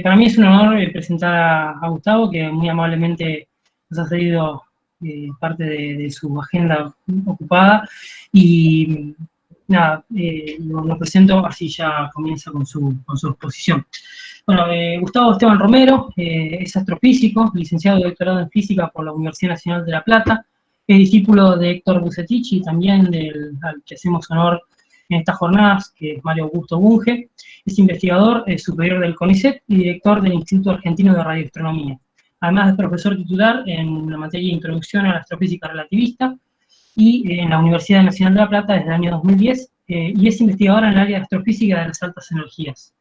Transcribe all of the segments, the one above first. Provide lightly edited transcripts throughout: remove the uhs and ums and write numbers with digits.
Para mí es un honor presentar a Gustavo, que muy amablemente nos ha cedido parte de su agenda ocupada. Y nada, lo presento, así ya comienza con su exposición. Bueno, Gustavo Esteban Romero es astrofísico, licenciado y doctorado en física por la Universidad Nacional de La Plata. Es discípulo de Héctor Bucetich y también al que hacemos honor en estas jornadas, que es Mario Augusto Bunge. Es investigador superior del CONICET y director del Instituto Argentino de Radioastronomía. Además es profesor titular en la materia de Introducción a la Astrofísica Relativista y en la Universidad Nacional de La Plata desde el año 2010, y es investigador en el área de astrofísica de las altas energías.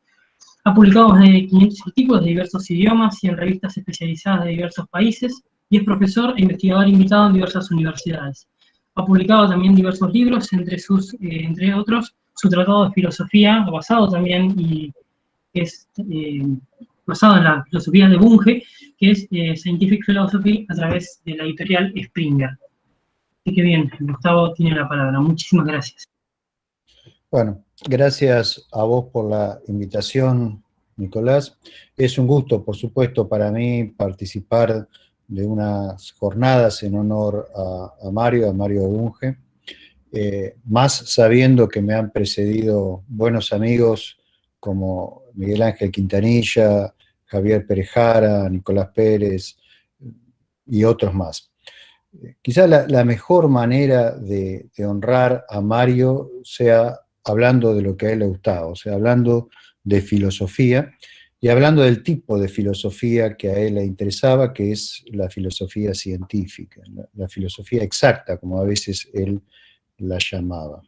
Ha publicado más de 500 artículos de diversos idiomas y en revistas especializadas de diversos países, y es profesor e investigador invitado en diversas universidades. Ha publicado también diversos libros, entre otros, su tratado de filosofía, basado también y es basado en la filosofía de Bunge, que es Scientific Philosophy, a través de la editorial Springer. Así que bien, Gustavo tiene la palabra. Muchísimas gracias. Bueno, gracias a vos por la invitación, Nicolás. Es un gusto, por supuesto, para mí participar de unas jornadas en honor a Mario Bunge, más sabiendo que me han precedido buenos amigos como Miguel Ángel Quintanilla, Javier Perejara, Nicolás Pérez y otros más. Quizá la mejor manera de honrar a Mario sea hablando de lo que a él le gustaba, o sea, hablando de filosofía y hablando del tipo de filosofía que a él le interesaba, que es la filosofía científica, la filosofía exacta, como a veces él la llamaba.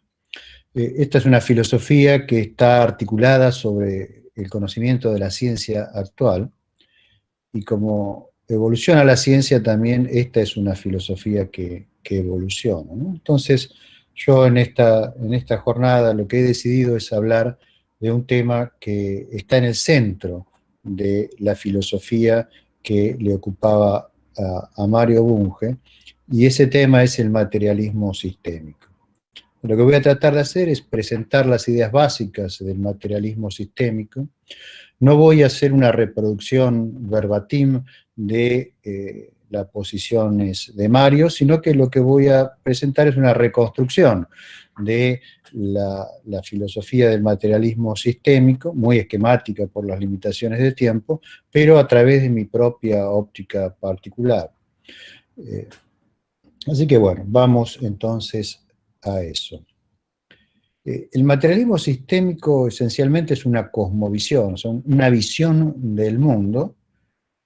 Esta es una filosofía que está articulada sobre el conocimiento de la ciencia actual, y como evoluciona la ciencia también, esta es una filosofía que evoluciona, ¿no? Entonces, yo en esta jornada lo que he decidido es hablar de un tema que está en el centro de la filosofía que le ocupaba a Mario Bunge, y ese tema es el materialismo sistémico. Lo que voy a tratar de hacer es presentar las ideas básicas del materialismo sistémico. No voy a hacer una reproducción verbatim de las posiciones de Mario, sino que lo que voy a presentar es una reconstrucción de la filosofía del materialismo sistémico, muy esquemática por las limitaciones de tiempo, pero a través de mi propia óptica particular. Así que bueno, vamos entonces a eso. El materialismo sistémico esencialmente es una cosmovisión, una visión del mundo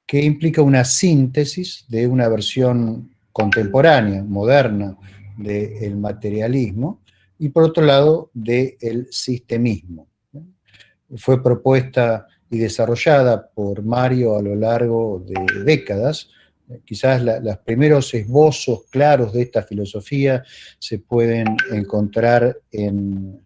que implica una síntesis de una versión contemporánea, moderna, del materialismo, y por otro lado del sistemismo. Fue propuesta y desarrollada por Mario a lo largo de décadas. Quizás los primeros esbozos claros de esta filosofía se pueden encontrar en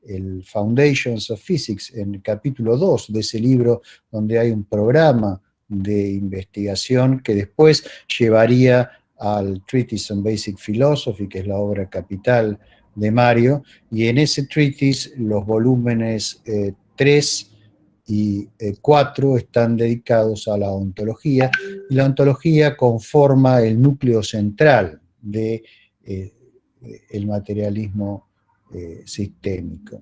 el Foundations of Physics, en el capítulo 2 de ese libro, donde hay un programa de investigación que después llevaría al Treatise on Basic Philosophy, que es la obra capital de Mario, y en ese treatise los volúmenes 3 y 4 están dedicados a la ontología, y la ontología conforma el núcleo central de el materialismo sistémico.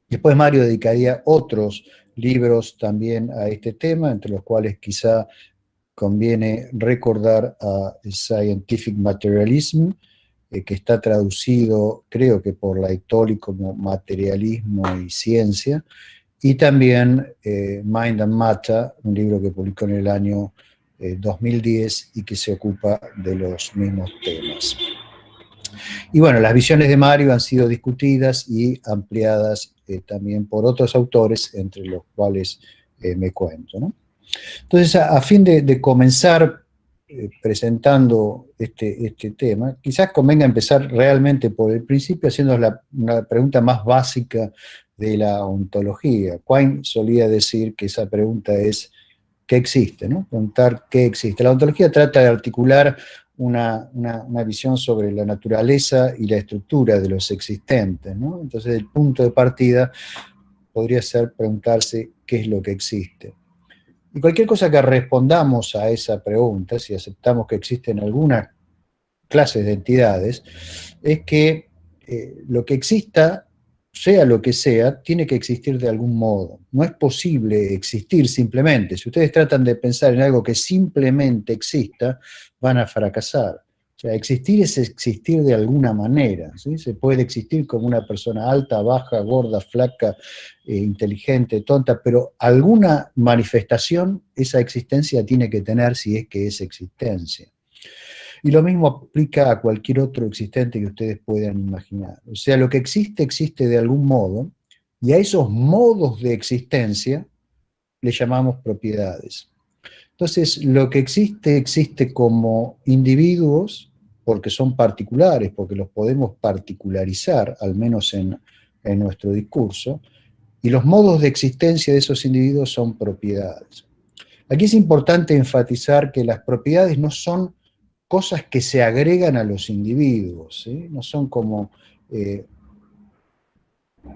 Después Mario dedicaría otros libros también a este tema, entre los cuales quizá conviene recordar a Scientific Materialism, que está traducido, creo que por Laetoli, como Materialismo y Ciencia, y también Mind and Matter, un libro que publicó en el año 2010 y que se ocupa de los mismos temas. Y bueno, las visiones de Mario han sido discutidas y ampliadas también por otros autores, entre los cuales me cuento, ¿no? Entonces, a fin de comenzar presentando este tema, quizás convenga empezar realmente por el principio, haciendo una pregunta más básica de la ontología. Quine solía decir que esa pregunta es ¿qué existe?, ¿no? Preguntar qué existe. La ontología trata de articular una visión sobre la naturaleza y la estructura de los existentes, ¿no? Entonces, el punto de partida podría ser preguntarse qué es lo que existe. Y cualquier cosa que respondamos a esa pregunta, si aceptamos que existen algunas clases de entidades, es que lo que exista, sea lo que sea, tiene que existir de algún modo. No es posible existir simplemente. Si ustedes tratan de pensar en algo que simplemente exista, van a fracasar. O sea, existir es existir de alguna manera, ¿sí? Se puede existir como una persona alta, baja, gorda, flaca, inteligente, tonta, pero alguna manifestación esa existencia tiene que tener si es que es existencia. Y lo mismo aplica a cualquier otro existente que ustedes puedan imaginar. O sea, lo que existe, existe de algún modo, y a esos modos de existencia le llamamos propiedades. Entonces, lo que existe, existe como individuos, porque son particulares, porque los podemos particularizar, al menos en nuestro discurso, y los modos de existencia de esos individuos son propiedades. Aquí es importante enfatizar que las propiedades no son cosas que se agregan a los individuos, ¿sí? No son como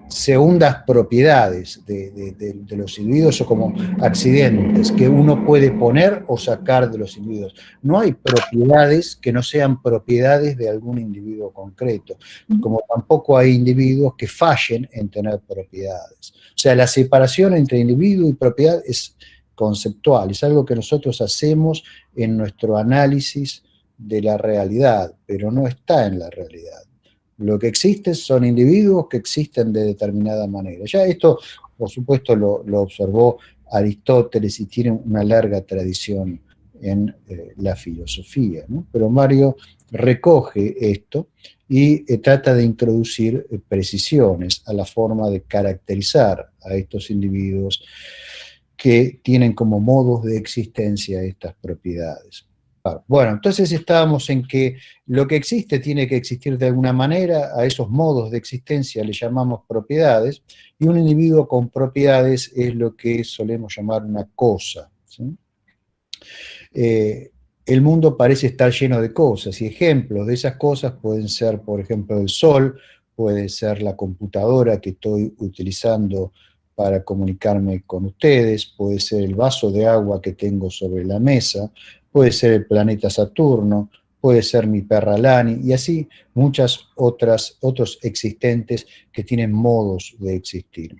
segundas propiedades de los individuos o como accidentes que uno puede poner o sacar de los individuos. No hay propiedades que no sean propiedades de algún individuo concreto, como tampoco hay individuos que fallen en tener propiedades. O sea, la separación entre individuo y propiedad es conceptual, es algo que nosotros hacemos en nuestro análisis de la realidad, pero no está en la realidad. Lo que existe son individuos que existen de determinada manera. Ya esto, por supuesto, lo observó Aristóteles y tiene una larga tradición en la filosofía, ¿no? Pero Mario recoge esto y trata de introducir precisiones a la forma de caracterizar a estos individuos que tienen como modos de existencia estas propiedades. Bueno, entonces estábamos en que lo que existe tiene que existir de alguna manera, a esos modos de existencia le llamamos propiedades, y un individuo con propiedades es lo que solemos llamar una cosa, ¿sí? El mundo parece estar lleno de cosas, y ejemplos de esas cosas pueden ser, por ejemplo, el sol, puede ser la computadora que estoy utilizando para comunicarme con ustedes, puede ser el vaso de agua que tengo sobre la mesa, puede ser el planeta Saturno, puede ser mi perra Lani, y así muchas otros existentes que tienen modos de existir.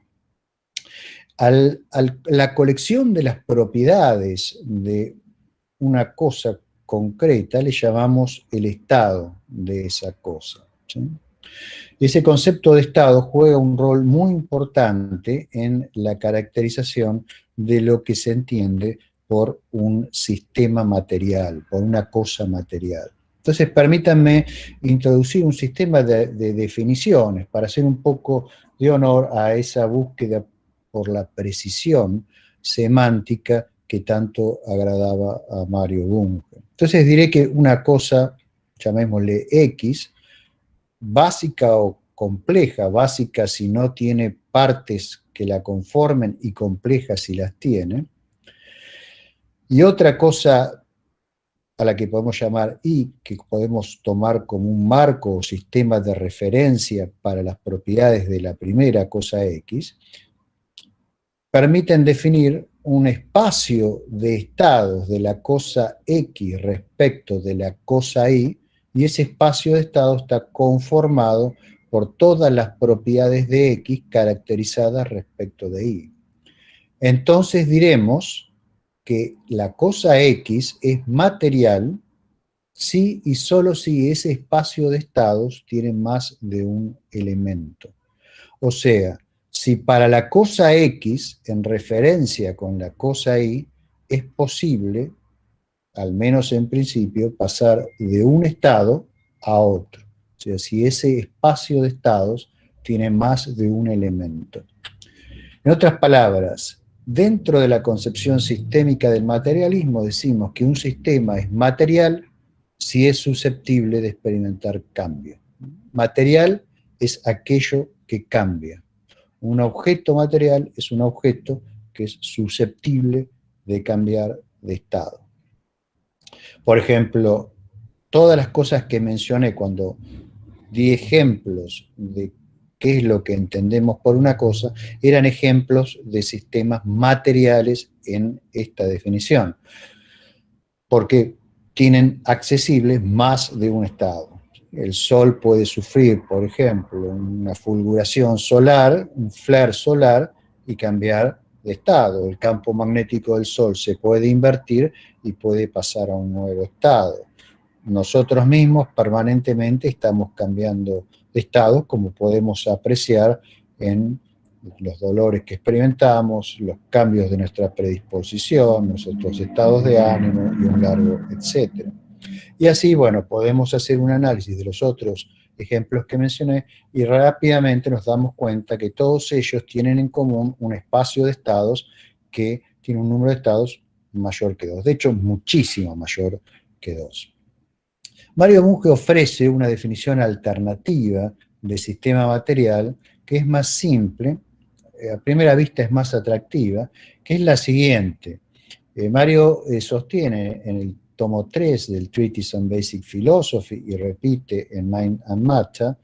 La colección de las propiedades de una cosa concreta le llamamos el estado de esa cosa, ¿sí? Ese concepto de estado juega un rol muy importante en la caracterización de lo que se entiende por un sistema material, por una cosa material. Entonces, permítanme introducir un sistema de definiciones para hacer un poco de honor a esa búsqueda por la precisión semántica que tanto agradaba a Mario Bunge. Entonces diré que una cosa, llamémosle X, básica o compleja, básica si no tiene partes que la conformen y compleja si las tiene, y otra cosa a la que podemos llamar Y, que podemos tomar como un marco o sistema de referencia para las propiedades de la primera cosa X, permiten definir un espacio de estados de la cosa X respecto de la cosa Y, y ese espacio de estado está conformado por todas las propiedades de X caracterizadas respecto de Y. Entonces diremos que la cosa X es material si y solo si ese espacio de estados tiene más de un elemento. O sea, si para la cosa X, en referencia con la cosa Y, es posible, al menos en principio, pasar de un estado a otro. O sea, si ese espacio de estados tiene más de un elemento. En otras palabras, dentro de la concepción sistémica del materialismo decimos que un sistema es material si es susceptible de experimentar cambio. Material es aquello que cambia. Un objeto material es un objeto que es susceptible de cambiar de estado. Por ejemplo, todas las cosas que mencioné cuando di ejemplos de qué es lo que entendemos por una cosa, eran ejemplos de sistemas materiales en esta definición, porque tienen accesibles más de un estado. El Sol puede sufrir, por ejemplo, una fulguración solar, un flare solar, y cambiar de estado. El campo magnético del Sol se puede invertir y puede pasar a un nuevo estado. Nosotros mismos permanentemente estamos cambiando de estado, como podemos apreciar en los dolores que experimentamos, los cambios de nuestra predisposición, nuestros estados de ánimo y un largo etcétera. Y así, bueno, podemos hacer un análisis de los otros ejemplos que mencioné y rápidamente nos damos cuenta que todos ellos tienen en común un espacio de estados que tiene un número de estados mayor que 2, de hecho muchísimo mayor que 2. Mario Bunge ofrece una definición alternativa de sistema material que es más simple, a primera vista es más atractiva, que es la siguiente. Mario sostiene en el tomo 3 del Treatise on Basic Philosophy y repite en Mind and Matter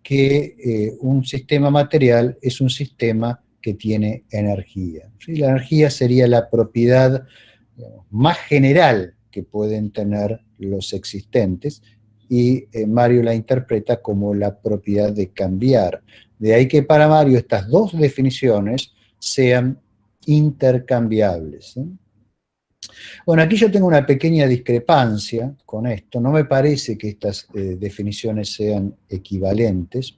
que un sistema material es un sistema que tiene energía. ¿Sí? La energía sería la propiedad, digamos, más general que pueden tener los existentes, y Mario la interpreta como la propiedad de cambiar. De ahí que para Mario estas dos definiciones sean intercambiables, ¿sí? Bueno, aquí yo tengo una pequeña discrepancia con esto. No me parece que estas definiciones sean equivalentes,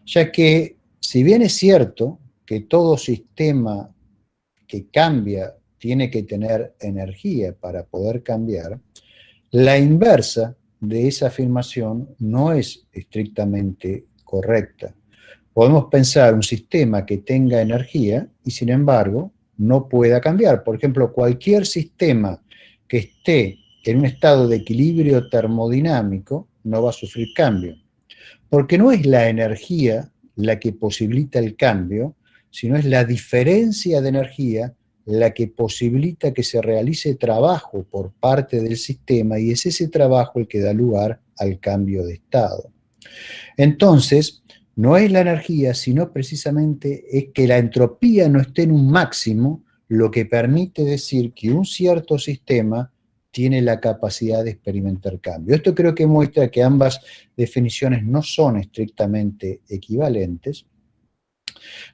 ya que si bien es cierto que todo sistema que cambia tiene que tener energía para poder cambiar, la inversa de esa afirmación no es estrictamente correcta. Podemos pensar un sistema que tenga energía y sin embargo no pueda cambiar. Por ejemplo, cualquier sistema que esté en un estado de equilibrio termodinámico no va a sufrir cambio, porque no es la energía la que posibilita el cambio, sino es la diferencia de energía la que posibilita que se realice trabajo por parte del sistema, y es ese trabajo el que da lugar al cambio de estado. Entonces, no es la energía, sino precisamente es que la entropía no esté en un máximo, lo que permite decir que un cierto sistema tiene la capacidad de experimentar cambio. Esto creo que muestra que ambas definiciones no son estrictamente equivalentes.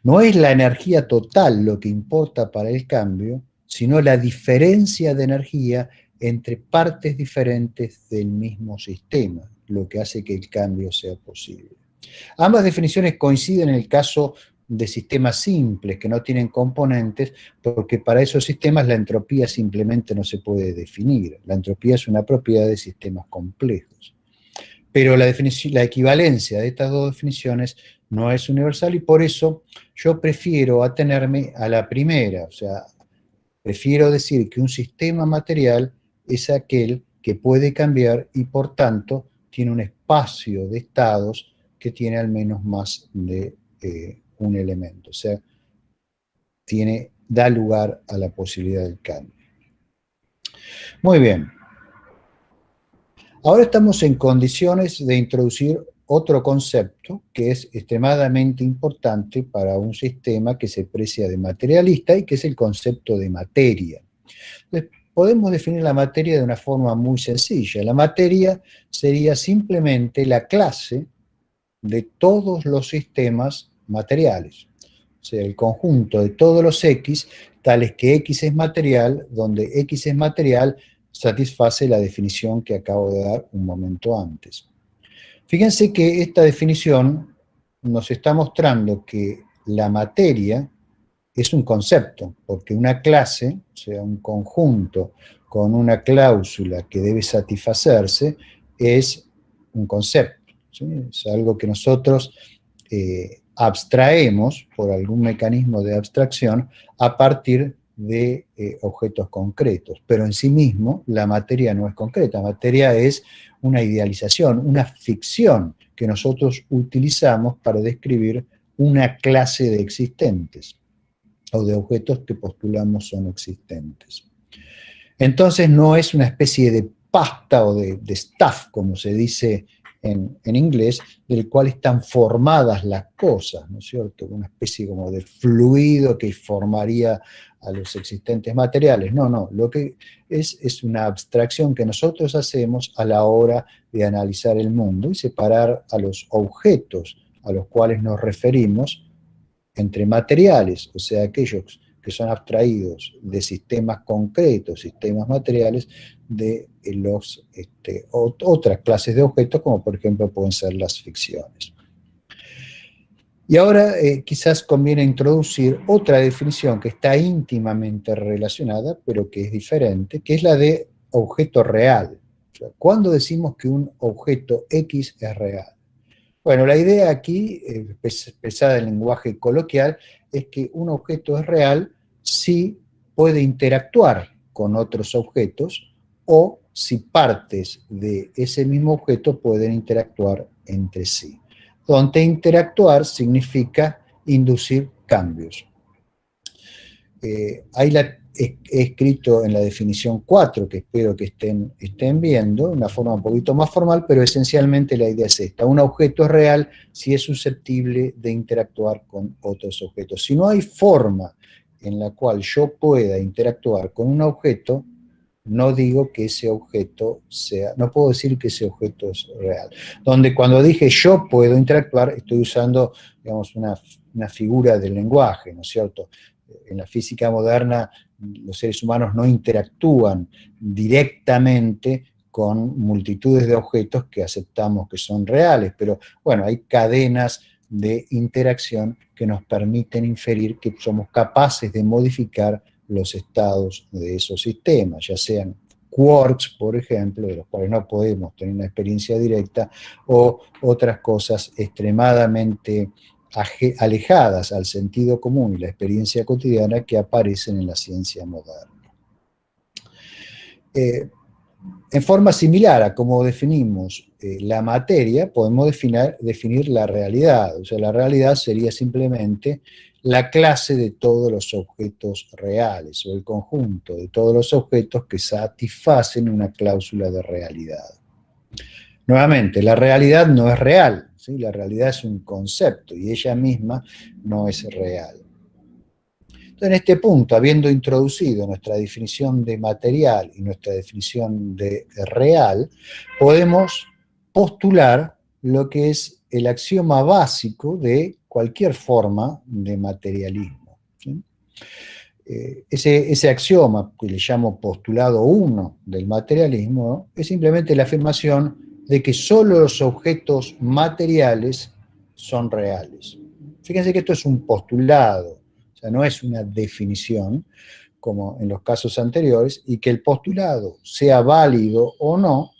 No es la energía total lo que importa para el cambio, sino la diferencia de energía entre partes diferentes del mismo sistema, lo que hace que el cambio sea posible. Ambas definiciones coinciden en el caso de sistemas simples que no tienen componentes, porque para esos sistemas la entropía simplemente no se puede definir. La entropía es una propiedad de sistemas complejos. Pero la equivalencia de estas dos definiciones no es universal y por eso yo prefiero atenerme a la primera, o sea, prefiero decir que un sistema material es aquel que puede cambiar y por tanto tiene un espacio de estados que tiene al menos más de un elemento, o sea, da lugar a la posibilidad del cambio. Muy bien. Ahora estamos en condiciones de introducir otro concepto que es extremadamente importante para un sistema que se precia de materialista y que es el concepto de materia. Entonces, podemos definir la materia de una forma muy sencilla. La materia sería simplemente la clase de todos los sistemas materiales. O sea, el conjunto de todos los X, tales que X es material, donde X es material, satisface la definición que acabo de dar un momento antes. Fíjense que esta definición nos está mostrando que la materia es un concepto, porque una clase, o sea, un conjunto con una cláusula que debe satisfacerse, es un concepto, ¿sí? Es algo que nosotros abstraemos por algún mecanismo de abstracción a partir de objetos concretos, pero en sí mismo la materia no es concreta, la materia es una idealización, una ficción que nosotros utilizamos para describir una clase de existentes o de objetos que postulamos son existentes. Entonces no es una especie de pasta o de stuff, como se dice en inglés, del cual están formadas las cosas, ¿no es cierto? Una especie como de fluido que formaría a los existentes materiales. No, no, lo que es una abstracción que nosotros hacemos a la hora de analizar el mundo y separar a los objetos a los cuales nos referimos entre materiales, o sea, aquellos que son abstraídos de sistemas concretos, sistemas materiales, de otras clases de objetos, como por ejemplo pueden ser las ficciones. Y ahora quizás conviene introducir otra definición que está íntimamente relacionada, pero que es diferente, que es la de objeto real. O sea, ¿cuándo decimos que un objeto X es real? Bueno, la idea aquí, expresada en lenguaje coloquial, es que un objeto es real si puede interactuar con otros objetos o si partes de ese mismo objeto pueden interactuar entre sí. Donde interactuar significa inducir cambios. He escrito en la definición 4, que espero que estén viendo, de una forma un poquito más formal, pero esencialmente la idea es esta. Un objeto es real si es susceptible de interactuar con otros objetos. Si no hay forma en la cual yo pueda interactuar con un objeto, no digo que ese objeto no puedo decir que ese objeto es real. Donde cuando dije yo puedo interactuar, estoy usando, digamos, una figura del lenguaje, ¿no es cierto? En la física moderna, los seres humanos no interactúan directamente con multitudes de objetos que aceptamos que son reales, pero bueno, hay cadenas de interacción que nos permiten inferir que somos capaces de modificar los estados de esos sistemas, ya sean quarks, por ejemplo, de los cuales no podemos tener una experiencia directa, o otras cosas extremadamente alejadas al sentido común y la experiencia cotidiana que aparecen en la ciencia moderna. En forma similar a cómo definimos la materia, podemos definir la realidad. O sea, la realidad sería simplemente la clase de todos los objetos reales, o el conjunto de todos los objetos que satisfacen una cláusula de realidad. Nuevamente, la realidad no es real, ¿sí? La realidad es un concepto y ella misma no es real. Entonces, en este punto, habiendo introducido nuestra definición de material y nuestra definición de real, podemos postular lo que es el axioma básico de cualquier forma de materialismo, ¿sí? Ese axioma, que le llamo postulado 1 del materialismo, ¿no? Es simplemente la afirmación de que solo los objetos materiales son reales. Fíjense que esto es un postulado, o sea, no es una definición, como en los casos anteriores, y que el postulado sea válido o no,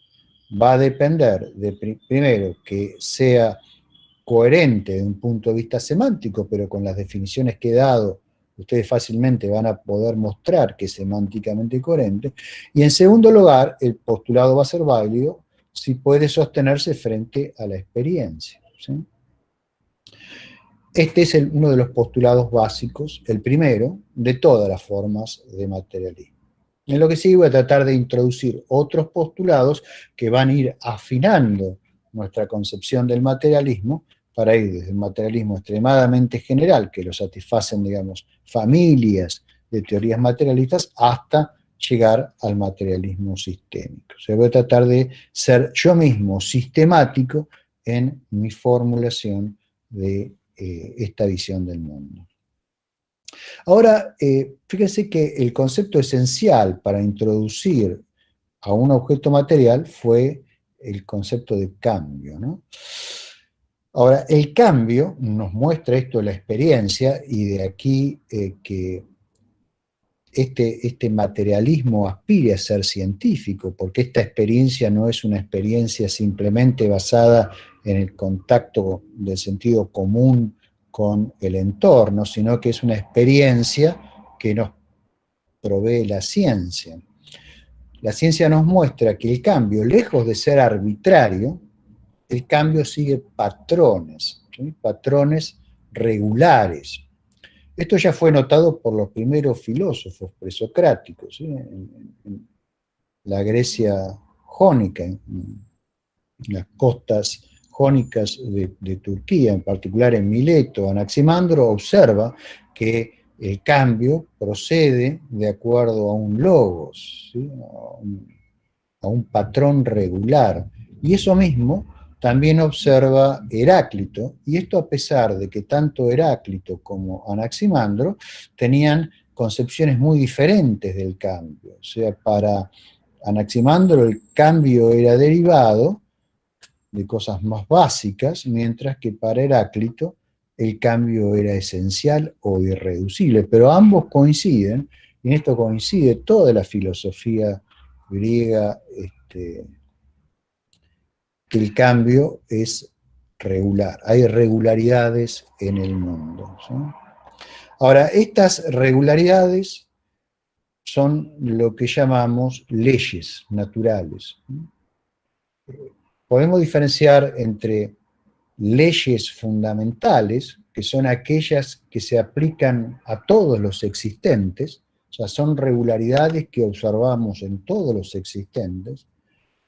va a depender de, primero, que sea coherente de un punto de vista semántico, pero con las definiciones que he dado, ustedes fácilmente van a poder mostrar que es semánticamente coherente, y en segundo lugar, el postulado va a ser válido si puede sostenerse frente a la experiencia, ¿sí? Este es uno de los postulados básicos, el primero, de todas las formas de materialismo. En lo que sigue voy a tratar de introducir otros postulados que van a ir afinando nuestra concepción del materialismo para ir desde el materialismo extremadamente general, que lo satisfacen, digamos, familias de teorías materialistas, hasta llegar al materialismo sistémico. O sea, voy a tratar de ser yo mismo sistemático en mi formulación de esta visión del mundo. Ahora, fíjense que el concepto esencial para introducir a un objeto material fue el concepto de cambio, ¿no? Ahora, el cambio nos muestra esto la experiencia, y de aquí que este materialismo aspire a ser científico, porque esta experiencia no es una experiencia simplemente basada en el contacto del sentido común con el entorno, sino que es una experiencia que nos provee la ciencia. La ciencia nos muestra que el cambio, lejos de ser arbitrario, el cambio sigue patrones, ¿sí? Patrones regulares. Esto ya fue notado por los primeros filósofos presocráticos, ¿sí? En la Grecia jónica, las costas jónicas de Turquía, en particular en Mileto, Anaximandro observa que el cambio procede de acuerdo a un logos, ¿sí? A un patrón regular. Y eso mismo también observa Heráclito, y esto a pesar de que tanto Heráclito como Anaximandro tenían concepciones muy diferentes del cambio. O sea, para Anaximandro el cambio era derivado de cosas más básicas, mientras que para Heráclito el cambio era esencial o irreducible. Pero ambos coinciden, y en esto coincide toda la filosofía griega, que el cambio es regular, hay regularidades en el mundo, ¿sí? Ahora, estas regularidades son lo que llamamos leyes naturales. Podemos diferenciar entre leyes fundamentales, que son aquellas que se aplican a todos los existentes, o sea, son regularidades que observamos en todos los existentes,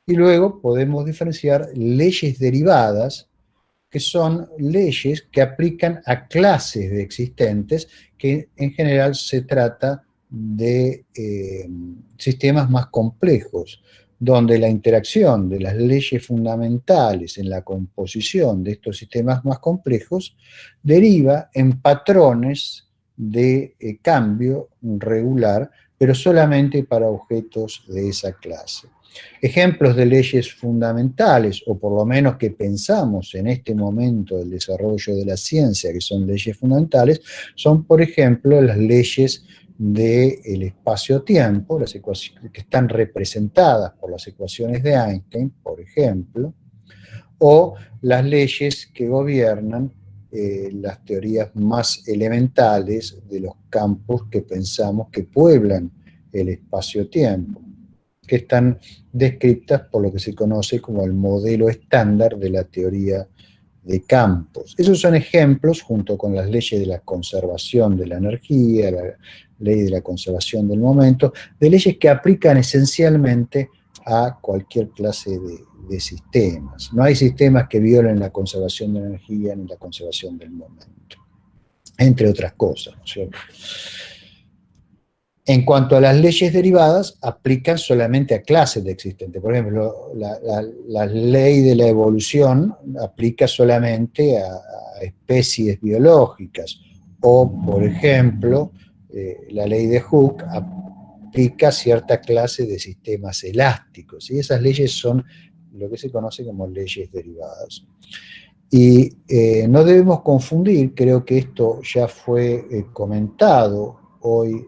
y luego podemos diferenciar leyes derivadas, que son leyes que aplican a clases de existentes, que en general se trata de sistemas más complejos, donde la interacción de las leyes fundamentales en la composición de estos sistemas más complejos deriva en patrones de cambio regular, pero solamente para objetos de esa clase. Ejemplos de leyes fundamentales, o por lo menos que pensamos en este momento del desarrollo de la ciencia, que son leyes fundamentales, son, por ejemplo, las leyes del espacio-tiempo, las ecuaciones que están representadas por las ecuaciones de Einstein, por ejemplo, o las leyes que gobiernan las teorías más elementales de los campos que pensamos que pueblan el espacio-tiempo, que están descritas por lo que se conoce como el modelo estándar de la teoría de campos. Esos son ejemplos, junto con las leyes de la conservación de la energía, la ley de la conservación del momento, de leyes que aplican esencialmente a cualquier clase de sistemas. No hay sistemas que violen la conservación de la energía ni la conservación del momento, entre otras cosas, ¿no es cierto? En cuanto a las leyes derivadas, aplican solamente a clases de existentes. Por ejemplo, la ley de la evolución aplica solamente a especies biológicas. O, por ejemplo, la ley de Hooke aplica a cierta clase de sistemas elásticos. Y esas leyes son lo que se conoce como leyes derivadas. Y no debemos confundir, creo que esto ya fue comentado hoy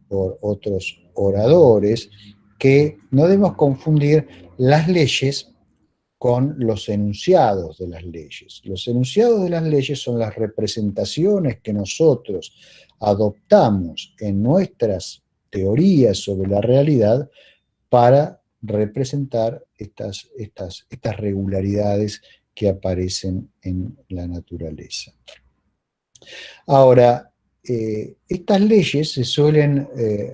por otros oradores, que no debemos confundir las leyes con los enunciados de las leyes. Los enunciados de las leyes son las representaciones que nosotros adoptamos en nuestras teorías sobre la realidad para representar estas regularidades que aparecen en la naturaleza. Ahora, estas leyes se suelen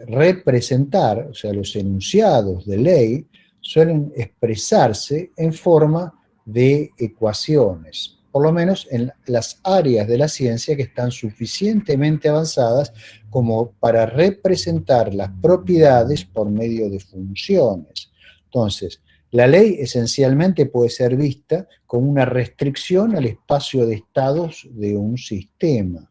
representar, o sea, los enunciados de ley suelen expresarse en forma de ecuaciones, por lo menos en las áreas de la ciencia que están suficientemente avanzadas como para representar las propiedades por medio de funciones. Entonces, la ley esencialmente puede ser vista como una restricción al espacio de estados de un sistema.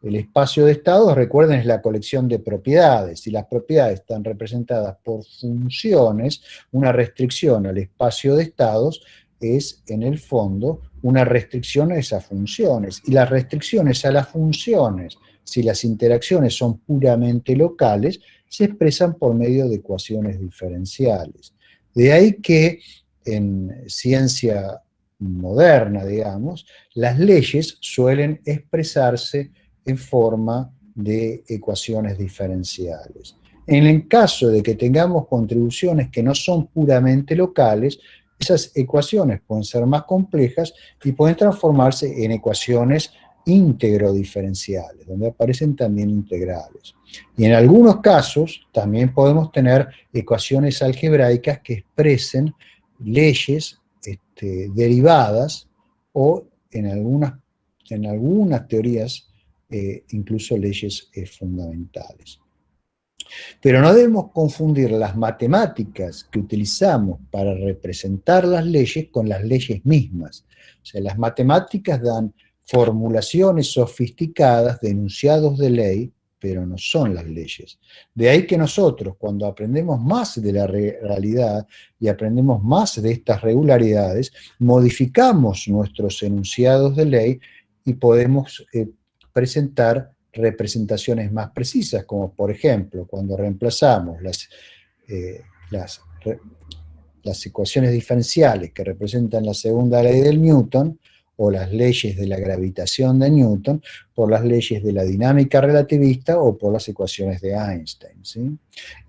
El espacio de estados, recuerden, es la colección de propiedades. Si las propiedades están representadas por funciones, una restricción al espacio de estados es, en el fondo, una restricción a esas funciones. Y las restricciones a las funciones, si las interacciones son puramente locales, se expresan por medio de ecuaciones diferenciales. De ahí que en ciencia moderna, digamos, las leyes suelen expresarse en forma de ecuaciones diferenciales. En el caso de que tengamos contribuciones que no son puramente locales, esas ecuaciones pueden ser más complejas y pueden transformarse en ecuaciones íntegro-diferenciales, donde aparecen también integrales. Y en algunos casos también podemos tener ecuaciones algebraicas que expresen leyes derivadas o en algunas teorías incluso leyes fundamentales. Pero no debemos confundir las matemáticas que utilizamos para representar las leyes con las leyes mismas. O sea, las matemáticas dan formulaciones sofisticadas de enunciados de ley, pero no son las leyes. De ahí que nosotros, cuando aprendemos más de la realidad y aprendemos más de estas regularidades, modificamos nuestros enunciados de ley y podemos presentar representaciones más precisas, como por ejemplo, cuando reemplazamos las ecuaciones diferenciales que representan la segunda ley del Newton, o las leyes de la gravitación de Newton, por las leyes de la dinámica relativista o por las ecuaciones de Einstein, ¿sí?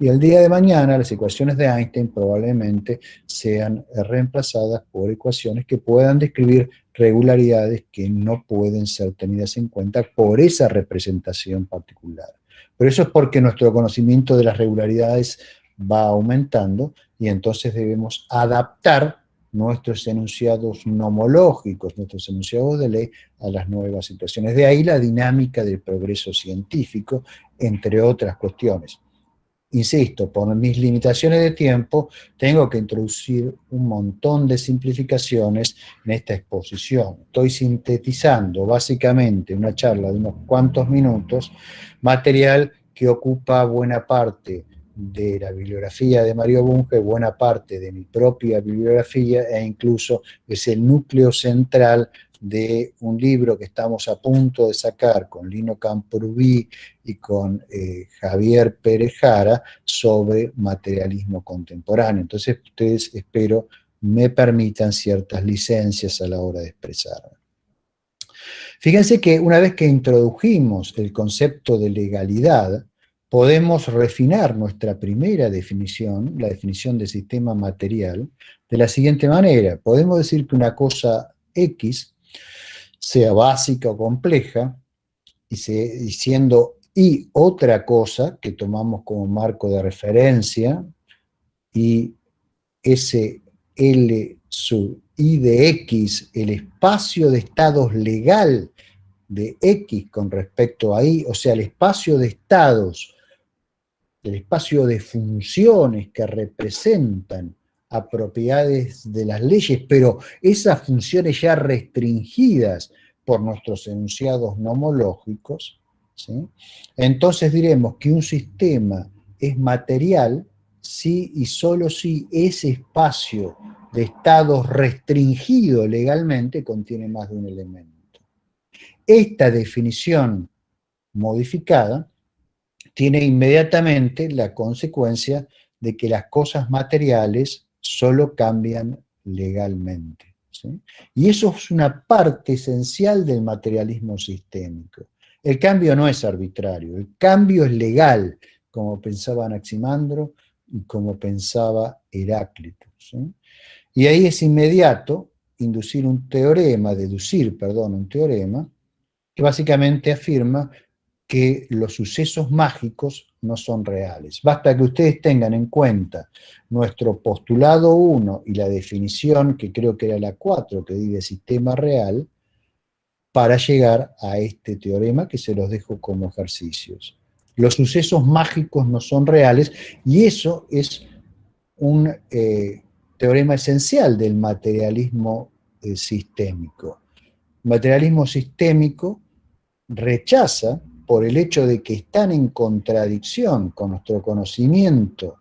Y el día de mañana las ecuaciones de Einstein probablemente sean reemplazadas por ecuaciones que puedan describir regularidades que no pueden ser tenidas en cuenta por esa representación particular. Pero eso es porque nuestro conocimiento de las regularidades va aumentando y entonces debemos adaptar nuestros enunciados nomológicos, nuestros enunciados de ley a las nuevas situaciones. De ahí la dinámica del progreso científico, entre otras cuestiones. Insisto, por mis limitaciones de tiempo, tengo que introducir un montón de simplificaciones en esta exposición. Estoy sintetizando básicamente una charla de unos cuantos minutos, material que ocupa buena parte de la bibliografía de Mario Bunge, buena parte de mi propia bibliografía, e incluso es el núcleo central de un libro que estamos a punto de sacar con Lino Camprubí y con Javier Pérez Jara sobre materialismo contemporáneo. Entonces ustedes, espero, me permitan ciertas licencias a la hora de expresarme. Fíjense que una vez que introdujimos el concepto de legalidad, podemos refinar nuestra primera definición, la definición de sistema material, de la siguiente manera. Podemos decir que una cosa X, sea básica o compleja, y siendo Y otra cosa que tomamos como marco de referencia, y ese L sub I de X, el espacio de estados legal de X con respecto a Y, o sea, el espacio de estados, el espacio de funciones que representan a propiedades de las leyes, pero esas funciones ya restringidas por nuestros enunciados nomológicos, ¿sí? Entonces diremos que un sistema es material si y solo si ese espacio de estados restringido legalmente contiene más de un elemento. Esta definición modificada tiene inmediatamente la consecuencia de que las cosas materiales solo cambian legalmente, ¿sí? Y eso es una parte esencial del materialismo sistémico. El cambio no es arbitrario, el cambio es legal, como pensaba Anaximandro y como pensaba Heráclito, ¿sí? Y ahí es inmediato deducir un teorema que básicamente afirma que los sucesos mágicos no son reales. Basta que ustedes tengan en cuenta nuestro postulado 1 y la definición, que creo que era la 4, que dice sistema real, para llegar a este teorema que se los dejo como ejercicios. Los sucesos mágicos no son reales, y eso es un teorema esencial del materialismo sistémico. El materialismo sistémico rechaza, por el hecho de que están en contradicción con nuestro conocimiento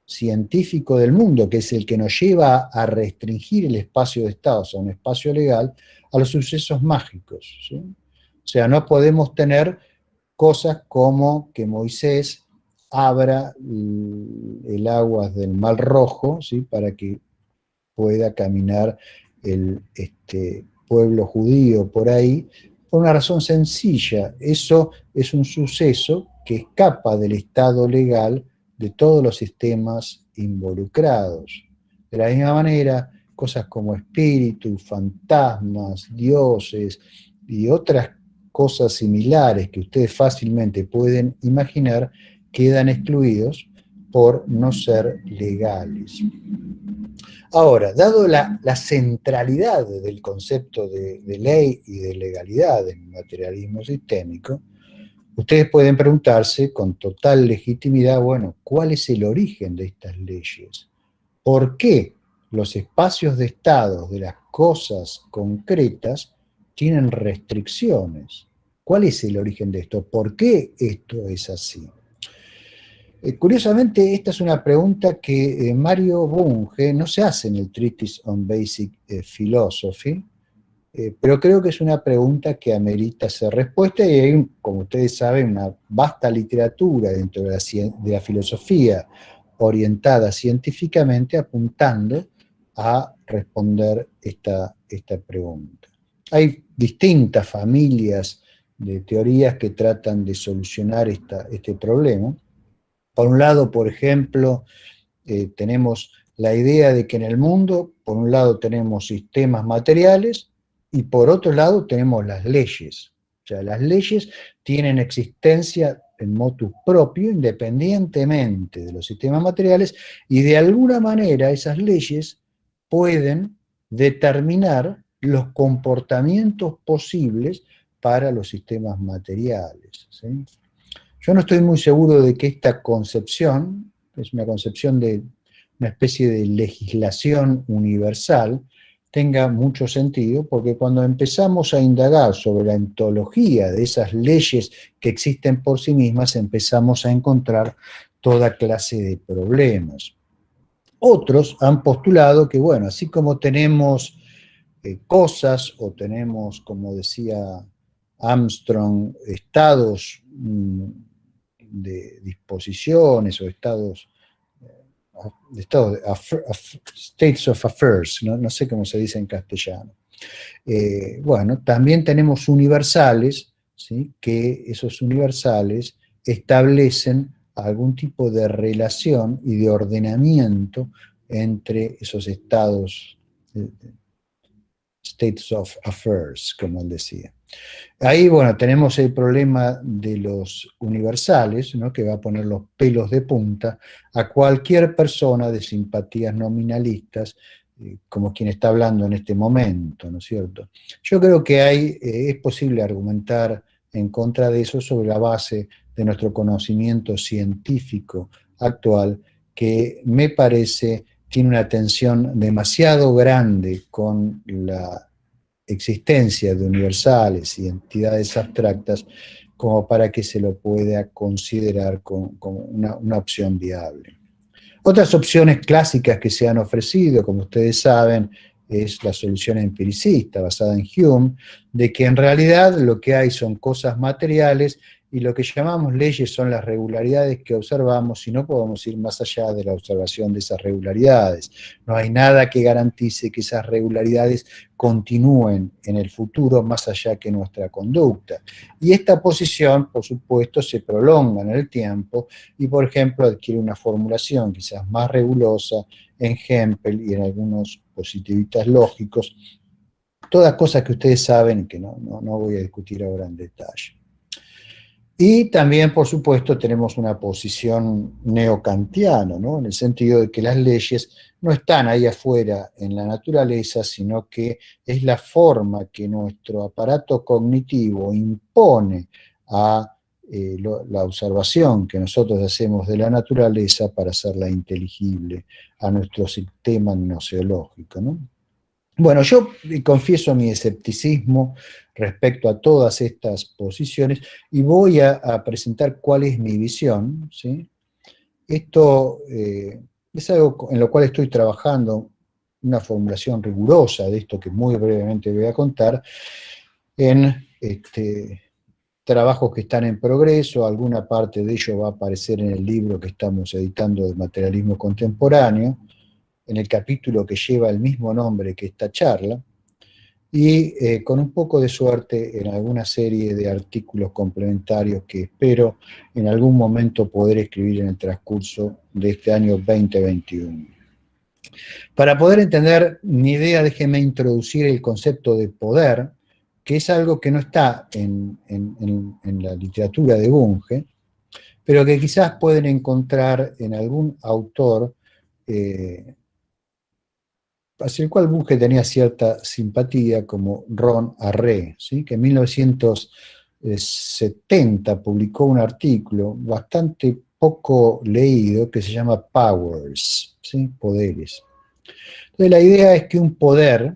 científico del mundo, que es el que nos lleva a restringir el espacio de estados a un espacio legal, a los sucesos mágicos, ¿sí? O sea, no podemos tener cosas como que Moisés abra el agua del Mar Rojo, ¿sí? Para que pueda caminar el pueblo judío por ahí, por una razón sencilla. Eso es un suceso que escapa del estado legal de todos los sistemas involucrados. De la misma manera, cosas como espíritus, fantasmas, dioses y otras cosas similares que ustedes fácilmente pueden imaginar quedan excluidos por no ser legales. Ahora, dado la centralidad del concepto de ley y de legalidad en el materialismo sistémico, ustedes pueden preguntarse con total legitimidad, bueno, ¿cuál es el origen de estas leyes? ¿Por qué los espacios de estado de las cosas concretas tienen restricciones? ¿Cuál es el origen de esto? ¿Por qué esto es así? Curiosamente, esta es una pregunta que Mario Bunge no se hace en el Treatise on Basic Philosophy, pero creo que es una pregunta que amerita ser respuesta y hay, como ustedes saben, una vasta literatura dentro de la filosofía orientada científicamente apuntando a responder esta pregunta. Hay distintas familias de teorías que tratan de solucionar este problema. Por un lado, por ejemplo, tenemos la idea de que en el mundo, por un lado tenemos sistemas materiales y por otro lado tenemos las leyes. O sea, las leyes tienen existencia en motu propio, independientemente de los sistemas materiales, y de alguna manera esas leyes pueden determinar los comportamientos posibles para los sistemas materiales, ¿sí? Yo no estoy muy seguro de que esta concepción, es una concepción de una especie de legislación universal, tenga mucho sentido, porque cuando empezamos a indagar sobre la ontología de esas leyes que existen por sí mismas, empezamos a encontrar toda clase de problemas. Otros han postulado que, bueno, así como tenemos cosas o tenemos, como decía Armstrong, estados de disposiciones o states of affairs, no sé cómo se dice en castellano. Bueno, también tenemos universales, ¿sí? Que esos universales establecen algún tipo de relación y de ordenamiento entre esos estados, states of affairs, como él decía. Ahí, bueno, tenemos el problema de los universales, ¿no? Que va a poner los pelos de punta a cualquier persona de simpatías nominalistas, como quien está hablando en este momento, ¿no es cierto? Yo creo que es posible argumentar en contra de eso sobre la base de nuestro conocimiento científico actual, que me parece tiene una tensión demasiado grande con la existencia de universales y entidades abstractas como para que se lo pueda considerar como una opción viable. Otras opciones clásicas que se han ofrecido, como ustedes saben, es la solución empiricista basada en Hume, de que en realidad lo que hay son cosas materiales y lo que llamamos leyes son las regularidades que observamos y no podemos ir más allá de la observación de esas regularidades. No hay nada que garantice que esas regularidades continúen en el futuro más allá que nuestra conducta. Y esta posición, por supuesto, se prolonga en el tiempo y, por ejemplo, adquiere una formulación quizás más rigurosa en Hempel y en algunos positivistas lógicos, todas cosas que ustedes saben y que no voy a discutir ahora en detalle. Y también, por supuesto, tenemos una posición neokantiana, ¿no? En el sentido de que las leyes no están ahí afuera en la naturaleza, sino que es la forma que nuestro aparato cognitivo impone a la observación que nosotros hacemos de la naturaleza para hacerla inteligible a nuestro sistema gnoseológico, ¿no? Bueno, yo confieso mi escepticismo respecto a todas estas posiciones y voy a presentar cuál es mi visión, ¿sí? Esto es algo en lo cual estoy trabajando, una formulación rigurosa de esto que muy brevemente voy a contar, en trabajos que están en progreso. Alguna parte de ello va a aparecer en el libro que estamos editando de materialismo contemporáneo, en el capítulo que lleva el mismo nombre que esta charla, y con un poco de suerte en alguna serie de artículos complementarios que espero en algún momento poder escribir en el transcurso de este año 2021. Para poder entender mi idea, déjeme introducir el concepto de poder, que es algo que no está en la literatura de Bunge, pero que quizás pueden encontrar en algún autor hacia el cual Bunge tenía cierta simpatía, como Ron Arré, ¿sí? Que en 1970 publicó un artículo bastante poco leído que se llama Powers, ¿sí? Poderes. Entonces la idea es que un poder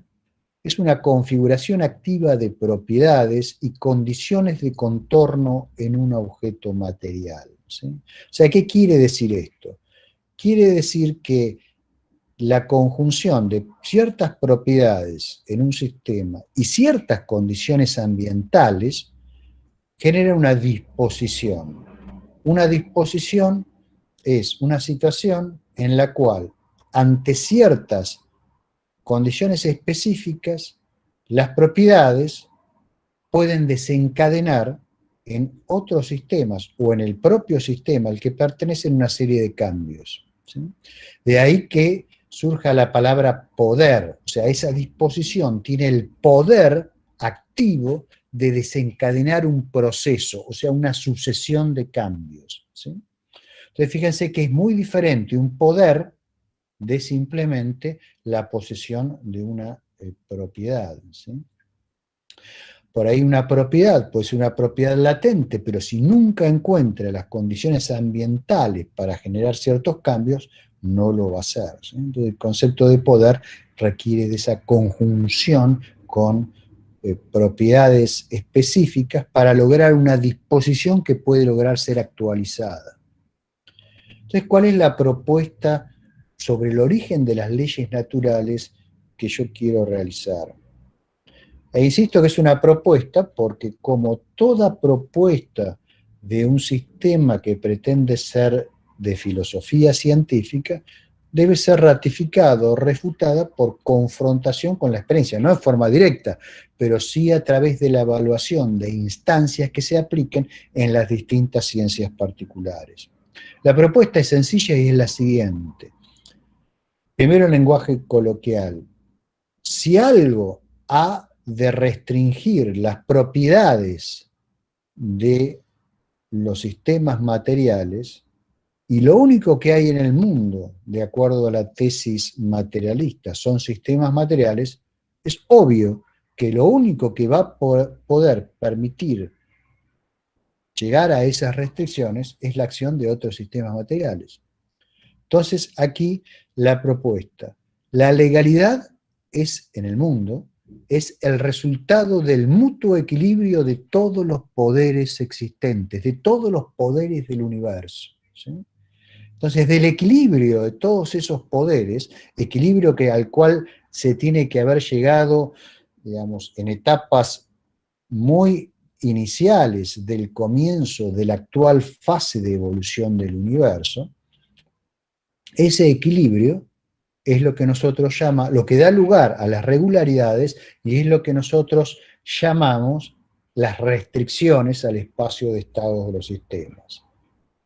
es una configuración activa de propiedades y condiciones de contorno en un objeto material, ¿sí? O sea, ¿qué quiere decir esto? Quiere decir que la conjunción de ciertas propiedades en un sistema y ciertas condiciones ambientales genera una disposición. Una disposición es una situación en la cual, ante ciertas condiciones específicas, las propiedades pueden desencadenar en otros sistemas o en el propio sistema al que pertenecen una serie de cambios, ¿sí? De ahí que surja la palabra poder, o sea, esa disposición tiene el poder activo de desencadenar un proceso, o sea, una sucesión de cambios, ¿sí? Entonces, fíjense que es muy diferente un poder de simplemente la posesión de una propiedad, ¿sí? Por ahí una propiedad puede ser una propiedad latente, pero si nunca encuentra las condiciones ambientales para generar ciertos cambios, no lo va a hacer, ¿sí? Entonces el concepto de poder requiere de esa conjunción con propiedades específicas para lograr una disposición que puede lograr ser actualizada. Entonces, ¿cuál es la propuesta sobre el origen de las leyes naturales que yo quiero realizar? E insisto que es una propuesta porque, como toda propuesta de un sistema que pretende ser de filosofía científica, debe ser ratificada o refutada por confrontación con la experiencia, no de forma directa, pero sí a través de la evaluación de instancias que se apliquen en las distintas ciencias particulares. La propuesta es sencilla y es la siguiente. Primero, el lenguaje coloquial. Si algo ha de restringir las propiedades de los sistemas materiales, y lo único que hay en el mundo, de acuerdo a la tesis materialista, son sistemas materiales, es obvio que lo único que va a poder permitir llegar a esas restricciones es la acción de otros sistemas materiales. Entonces, aquí la propuesta. La legalidad es, en el mundo, es el resultado del mutuo equilibrio de todos los poderes existentes, de todos los poderes del universo, ¿sí? Entonces, del equilibrio de todos esos poderes, equilibrio al cual se tiene que haber llegado, digamos, en etapas muy iniciales del comienzo de la actual fase de evolución del universo, ese equilibrio es lo que nosotros lo que da lugar a las regularidades y es lo que nosotros llamamos las restricciones al espacio de estados de los sistemas.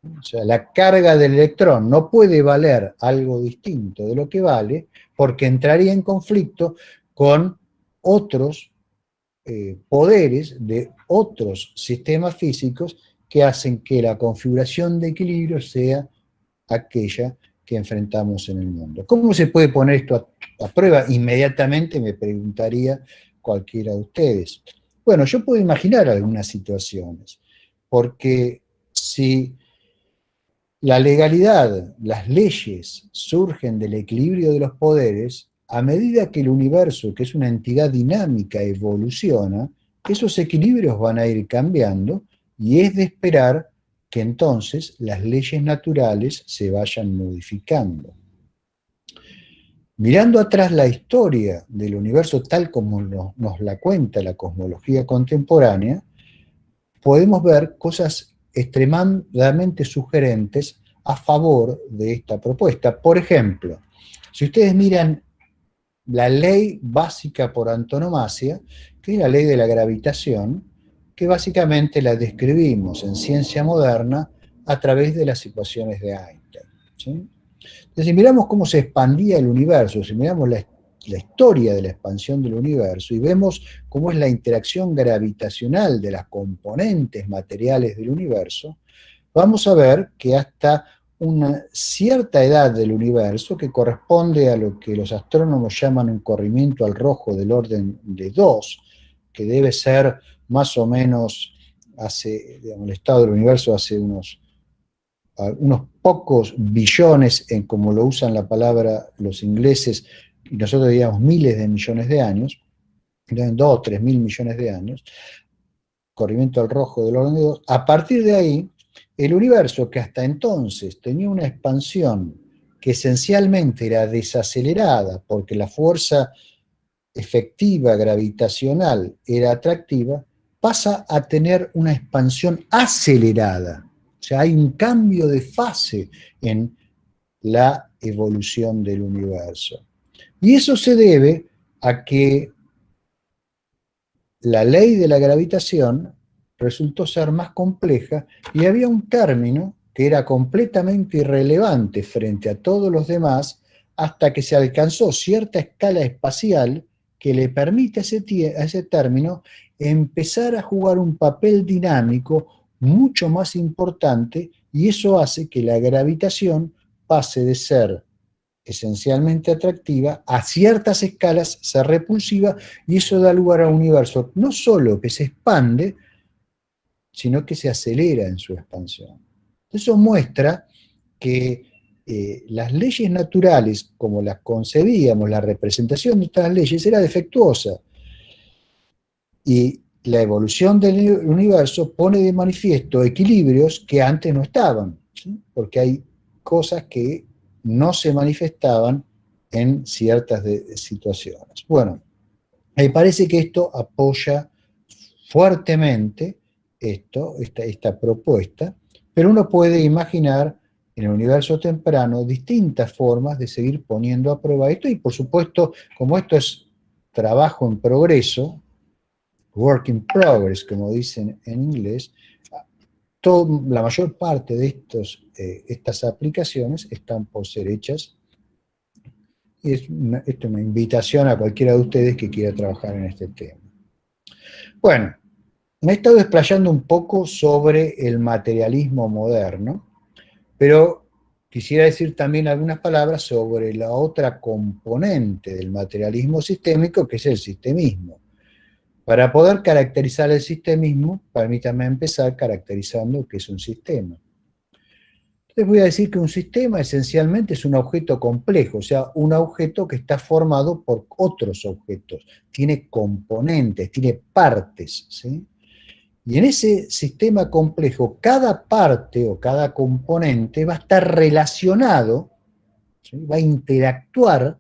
O sea, la carga del electrón no puede valer algo distinto de lo que vale porque entraría en conflicto con otros poderes de otros sistemas físicos que hacen que la configuración de equilibrio sea aquella que enfrentamos en el mundo. ¿Cómo se puede poner esto a prueba? Inmediatamente me preguntaría cualquiera de ustedes. Bueno, yo puedo imaginar algunas situaciones, porque si la legalidad, las leyes surgen del equilibrio de los poderes, a medida que el universo, que es una entidad dinámica, evoluciona, esos equilibrios van a ir cambiando y es de esperar que entonces las leyes naturales se vayan modificando. Mirando atrás la historia del universo tal como nos la cuenta la cosmología contemporánea, podemos ver cosas extremadamente sugerentes a favor de esta propuesta. Por ejemplo, si ustedes miran la ley básica por antonomasia, que es la ley de la gravitación, que básicamente la describimos en ciencia moderna a través de las ecuaciones de Einstein, ¿sí? Entonces, si miramos cómo se expandía el universo, si miramos la historia de la expansión del universo y vemos cómo es la interacción gravitacional de las componentes materiales del universo, vamos a ver que hasta una cierta edad del universo que corresponde a lo que los astrónomos llaman un corrimiento al rojo del orden de 2, que debe ser más o menos digamos, el estado del universo hace unos pocos billones, en como lo usan la palabra los ingleses, y nosotros digamos miles de millones de años, 2 o 3 mil millones de años, corrimiento al rojo del orden de 2. A partir de ahí, el universo, que hasta entonces tenía una expansión que esencialmente era desacelerada porque la fuerza efectiva gravitacional era atractiva, pasa a tener una expansión acelerada. O sea, hay un cambio de fase en la evolución del universo. Y eso se debe a que la ley de la gravitación resultó ser más compleja y había un término que era completamente irrelevante frente a todos los demás hasta que se alcanzó cierta escala espacial que le permite a ese término empezar a jugar un papel dinámico mucho más importante, y eso hace que la gravitación pase de ser esencialmente atractiva a ciertas escalas ser repulsiva, y eso da lugar a un universo no solo que se expande, sino que se acelera en su expansión. Eso muestra que las leyes naturales, como las concebíamos, la representación de estas leyes era defectuosa, y la evolución del universo pone de manifiesto equilibrios que antes no estaban, ¿sí? Porque hay cosas que no se manifestaban en ciertas situaciones. Bueno, me parece que esto apoya fuertemente esta propuesta, pero uno puede imaginar en el universo temprano distintas formas de seguir poniendo a prueba esto, y por supuesto, como esto es trabajo en progreso, work in progress, como dicen en inglés, la mayor parte de estas aplicaciones están por ser hechas. Esto es una invitación a cualquiera de ustedes que quiera trabajar en este tema. Bueno, me he estado desplayando un poco sobre el materialismo moderno, pero quisiera decir también algunas palabras sobre la otra componente del materialismo sistémico, que es el sistemismo. Para poder caracterizar el sistemismo, permítanme empezar caracterizando qué es un sistema. Les voy a decir que un sistema esencialmente es un objeto complejo, o sea, un objeto que está formado por otros objetos, tiene componentes, tiene partes, ¿sí? Y en ese sistema complejo, cada parte o cada componente va a estar relacionado, ¿sí? Va a interactuar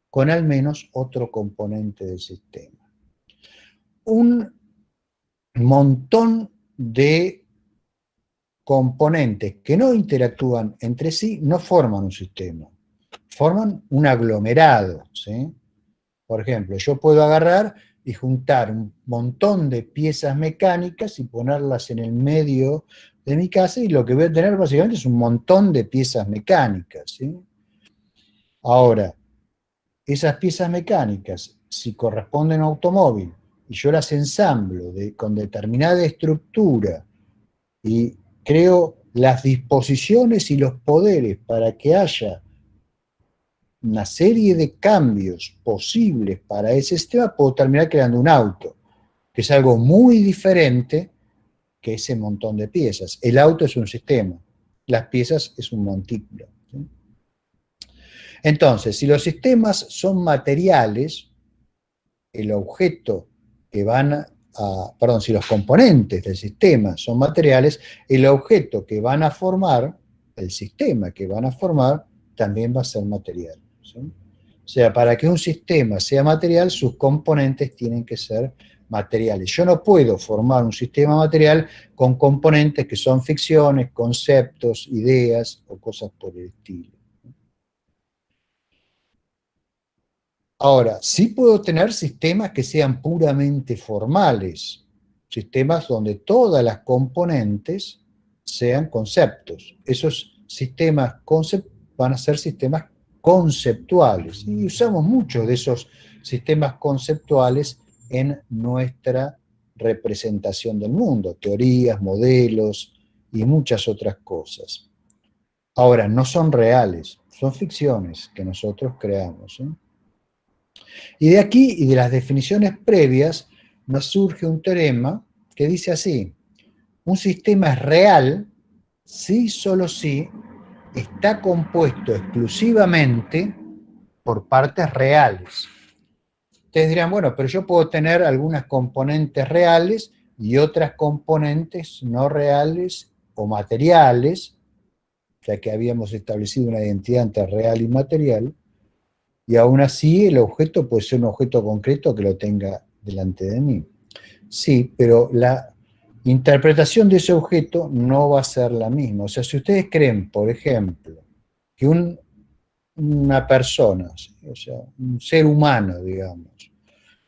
con al menos otro componente del sistema. Un montón de componentes que no interactúan entre sí no forman un sistema, forman un aglomerado, ¿sí? Por ejemplo, yo puedo agarrar y juntar un montón de piezas mecánicas y ponerlas en el medio de mi casa, y lo que voy a tener básicamente es un montón de piezas mecánicas, ¿sí? Ahora, esas piezas mecánicas, si corresponden a un automóvil y yo las ensamblo con determinada estructura y creo las disposiciones y los poderes para que haya una serie de cambios posibles para ese sistema, puedo terminar creando un auto, que es algo muy diferente que ese montón de piezas. El auto es un sistema, las piezas es un montículo, ¿sí? Entonces, si los sistemas son materiales, el objeto que si los componentes del sistema son materiales, el objeto que van a formar, el sistema que van a formar, también va a ser material, ¿sí? O sea, para que un sistema sea material, sus componentes tienen que ser materiales. Yo no puedo formar un sistema material con componentes que son ficciones, conceptos, ideas o cosas por el estilo. Ahora, sí puedo tener sistemas que sean puramente formales, sistemas donde todas las componentes sean conceptos. Esos sistemas van a ser sistemas conceptuales, y usamos muchos de esos sistemas conceptuales en nuestra representación del mundo, teorías, modelos y muchas otras cosas. Ahora, no son reales, son ficciones que nosotros creamos, ¿eh? Y de aquí, y de las definiciones previas, nos surge un teorema que dice así: un sistema es real si, solo si, está compuesto exclusivamente por partes reales. Ustedes dirán, bueno, pero yo puedo tener algunas componentes reales y otras componentes no reales o materiales, ya que habíamos establecido una identidad entre real y material, y aún así el objeto puede ser un objeto concreto que lo tenga delante de mí. Sí, pero la interpretación de ese objeto no va a ser la misma. O sea, si ustedes creen, por ejemplo, que una persona, o sea, un ser humano, digamos,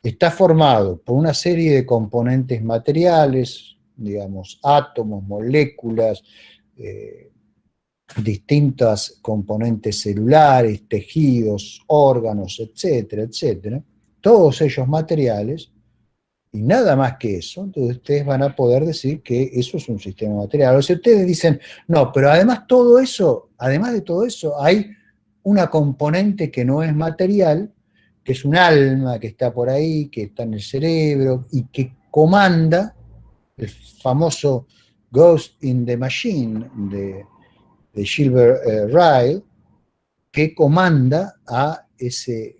está formado por una serie de componentes materiales, digamos, átomos, moléculas, eh, distintas componentes celulares, tejidos, órganos, etcétera, etcétera, todos ellos materiales, y nada más que eso, entonces ustedes van a poder decir que eso es un sistema material. O sea, ustedes dicen, no, pero además todo eso, además de todo eso, hay una componente que no es material, que es un alma que está por ahí, que está en el cerebro y que comanda el famoso Ghost in the Machine de Gilbert Ryle, que comanda a ese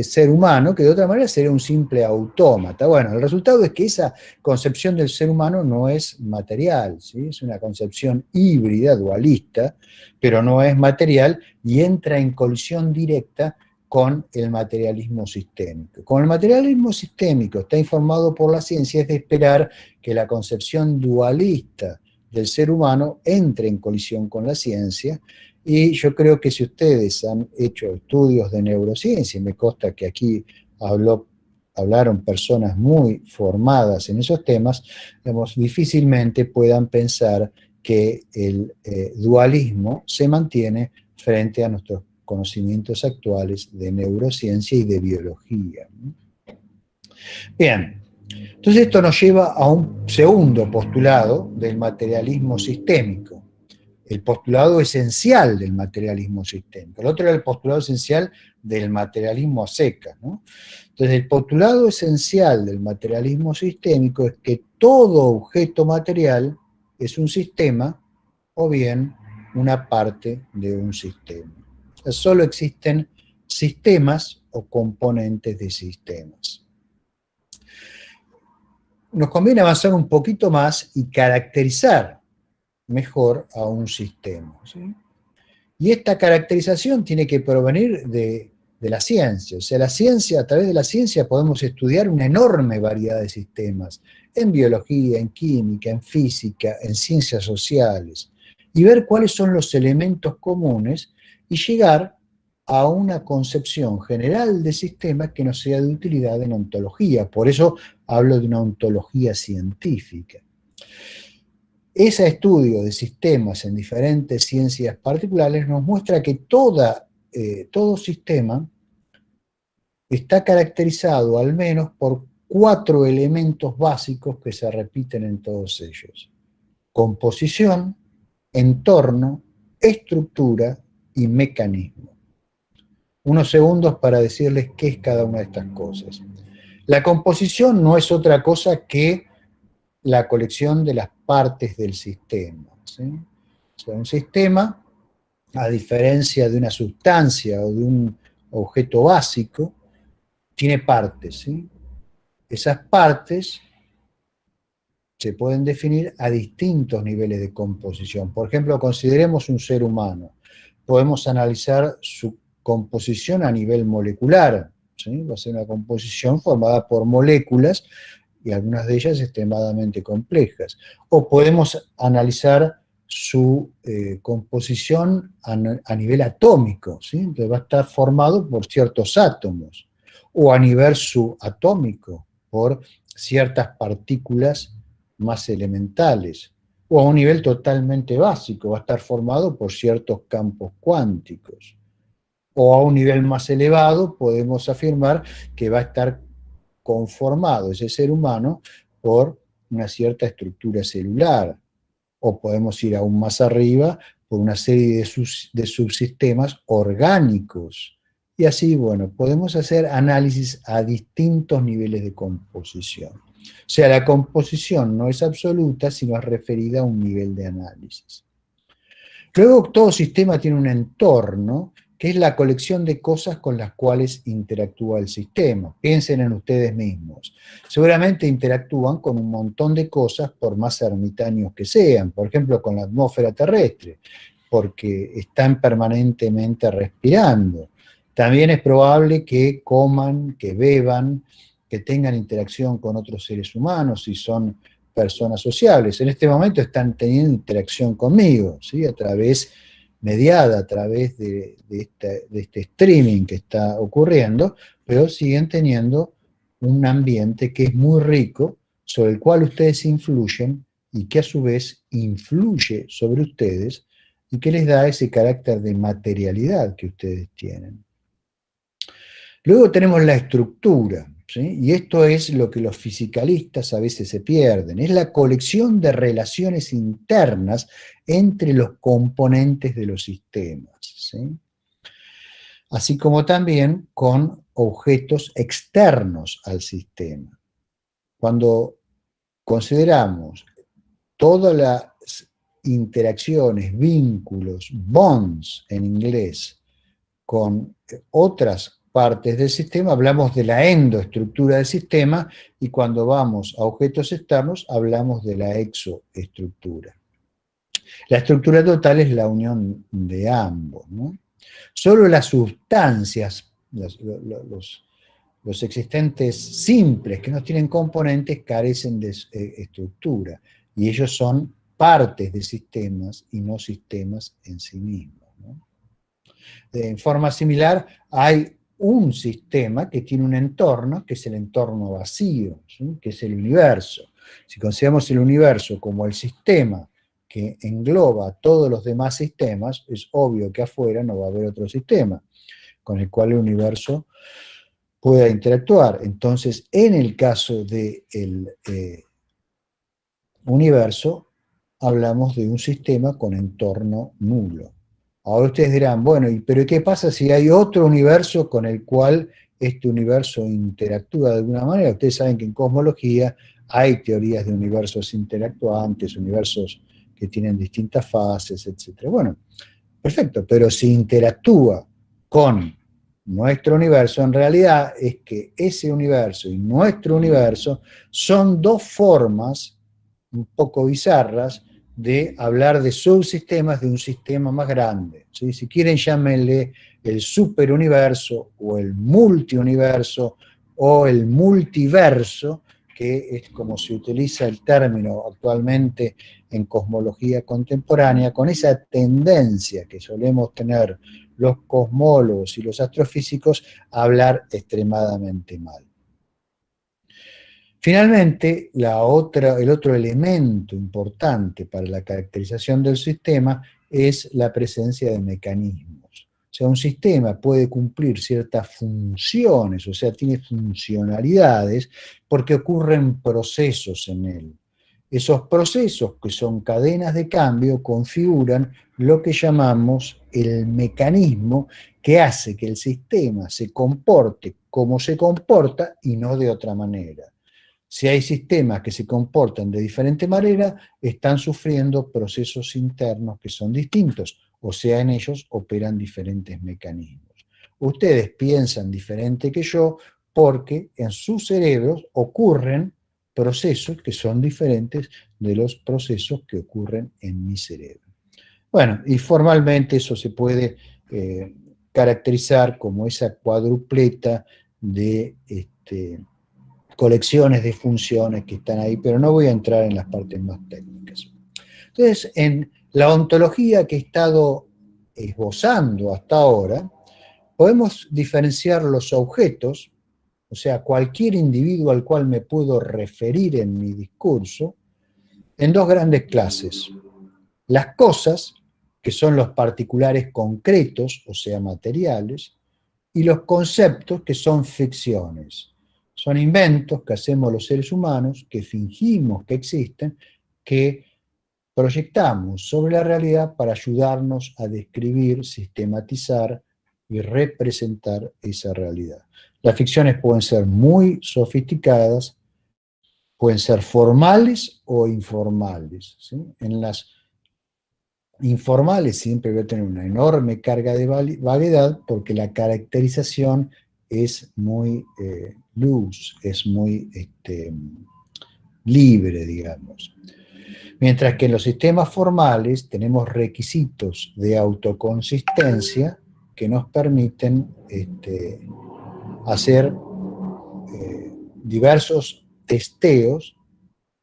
ser humano, que de otra manera sería un simple autómata. Bueno, el resultado es que esa concepción del ser humano no es material, ¿sí? Es una concepción híbrida, dualista, pero no es material y entra en colisión directa con el materialismo sistémico. Como el materialismo sistémico está informado por la ciencia, es de esperar que la concepción dualista del ser humano entre en colisión con la ciencia. Y yo creo que si ustedes han hecho estudios de neurociencia, y me consta que aquí hablaron personas muy formadas en esos temas, digamos, difícilmente puedan pensar que el dualismo se mantiene frente a nuestros conocimientos actuales de neurociencia y de biología. Bien, entonces esto nos lleva a un segundo postulado del materialismo sistémico, el postulado esencial del materialismo sistémico. El otro era el postulado esencial del materialismo a secas, ¿no? Entonces, el postulado esencial del materialismo sistémico es que todo objeto material es un sistema o bien una parte de un sistema. O sea, solo existen sistemas o componentes de sistemas. Nos conviene avanzar un poquito más y caracterizar mejor a un sistema, ¿sí? Y esta caracterización tiene que provenir de la ciencia. O sea, la ciencia, a través de la ciencia podemos estudiar una enorme variedad de sistemas, en biología, en química, en física, en ciencias sociales, y ver cuáles son los elementos comunes y llegar a una concepción general de sistemas que nos sea de utilidad en ontología. Por eso hablo de una ontología científica. Ese estudio de sistemas en diferentes ciencias particulares nos muestra que todo sistema está caracterizado al menos por 4 elementos básicos que se repiten en todos ellos: composición, entorno, estructura y mecanismo. Unos segundos para decirles qué es cada una de estas cosas. La composición no es otra cosa que la colección de las partes del sistema, ¿sí? O sea, un sistema, a diferencia de una sustancia o de un objeto básico, tiene partes, ¿sí? Esas partes se pueden definir a distintos niveles de composición. Por ejemplo, consideremos un ser humano. Podemos analizar su composición a nivel molecular, ¿sí? Va a ser una composición formada por moléculas y algunas de ellas extremadamente complejas. O podemos analizar su composición a nivel atómico, ¿sí? Entonces va a estar formado por ciertos átomos, o a nivel subatómico, por ciertas partículas más elementales, o a un nivel totalmente básico, va a estar formado por ciertos campos cuánticos, o a un nivel más elevado podemos afirmar que va a estar conformado ese ser humano por una cierta estructura celular, o podemos ir aún más arriba por una serie de subsistemas orgánicos. Y así, bueno, podemos hacer análisis a distintos niveles de composición. O sea, la composición no es absoluta, sino es referida a un nivel de análisis. Luego, todo sistema tiene un entorno, que es la colección de cosas con las cuales interactúa el sistema. Piensen en ustedes mismos. Seguramente interactúan con un montón de cosas, por más ermitaños que sean. Por ejemplo, con la atmósfera terrestre, porque están permanentemente respirando. También es probable que coman, que beban, que tengan interacción con otros seres humanos, si son personas sociables. En este momento están teniendo interacción conmigo, ¿sí? Mediada a través de este streaming que está ocurriendo, pero siguen teniendo un ambiente que es muy rico, sobre el cual ustedes influyen y que a su vez influye sobre ustedes y que les da ese carácter de materialidad que ustedes tienen. Luego tenemos la estructura, ¿sí? Y esto es lo que los fisicalistas a veces se pierden, es la colección de relaciones internas entre los componentes de los sistemas, ¿sí? Así como también con objetos externos al sistema. Cuando consideramos todas las interacciones, vínculos, bonds en inglés, con otras partes del sistema, hablamos de la endoestructura del sistema, y cuando vamos a objetos externos, hablamos de la exoestructura. La estructura total es la unión de ambos, ¿no? Solo las sustancias, los existentes simples que no tienen componentes carecen de estructura, y ellos son partes de sistemas y no sistemas en sí mismos, ¿no? En forma similar, hay un sistema que tiene un entorno, que es el entorno vacío, ¿sí? Que es el universo. Si consideramos el universo como el sistema que engloba todos los demás sistemas, es obvio que afuera no va a haber otro sistema con el cual el universo pueda interactuar. Entonces, en el caso del universo, hablamos de un sistema con entorno nulo. Ahora ustedes dirán, bueno, ¿pero qué pasa si hay otro universo con el cual este universo interactúa de alguna manera? Ustedes saben que en cosmología hay teorías de universos interactuantes, universos que tienen distintas fases, etc. Bueno, perfecto, pero si interactúa con nuestro universo, en realidad es que ese universo y nuestro universo son dos formas un poco bizarras de hablar de subsistemas de un sistema más grande, ¿sí? Si quieren, llámenle el superuniverso o el multiuniverso o el multiverso, que es como se utiliza el término actualmente en cosmología contemporánea, con esa tendencia que solemos tener los cosmólogos y los astrofísicos a hablar extremadamente mal. Finalmente, el otro elemento importante para la caracterización del sistema es la presencia de mecanismos. O sea, un sistema puede cumplir ciertas funciones, o sea, tiene funcionalidades porque ocurren procesos en él. Esos procesos, que son cadenas de cambio, configuran lo que llamamos el mecanismo que hace que el sistema se comporte como se comporta y no de otra manera. Si hay sistemas que se comportan de diferente manera, están sufriendo procesos internos que son distintos, o sea, en ellos operan diferentes mecanismos. Ustedes piensan diferente que yo porque en sus cerebros ocurren procesos que son diferentes de los procesos que ocurren en mi cerebro. Bueno, y formalmente eso se puede caracterizar como esa cuadrupleta de colecciones de funciones que están ahí, pero no voy a entrar en las partes más técnicas. Entonces, en la ontología que he estado esbozando hasta ahora, podemos diferenciar los objetos, o sea, cualquier individuo al cual me puedo referir en mi discurso, en dos grandes clases. Las cosas, que son los particulares concretos, o sea, materiales, y los conceptos, que son ficciones. Son inventos que hacemos los seres humanos, que fingimos que existen, que proyectamos sobre la realidad para ayudarnos a describir, sistematizar y representar esa realidad. Las ficciones pueden ser muy sofisticadas, pueden ser formales o informales, ¿sí? En las informales siempre voy a tener una enorme carga de vaguedad porque la caracterización es muy loose, es muy libre, digamos. Mientras que en los sistemas formales tenemos requisitos de autoconsistencia que nos permiten hacer diversos testeos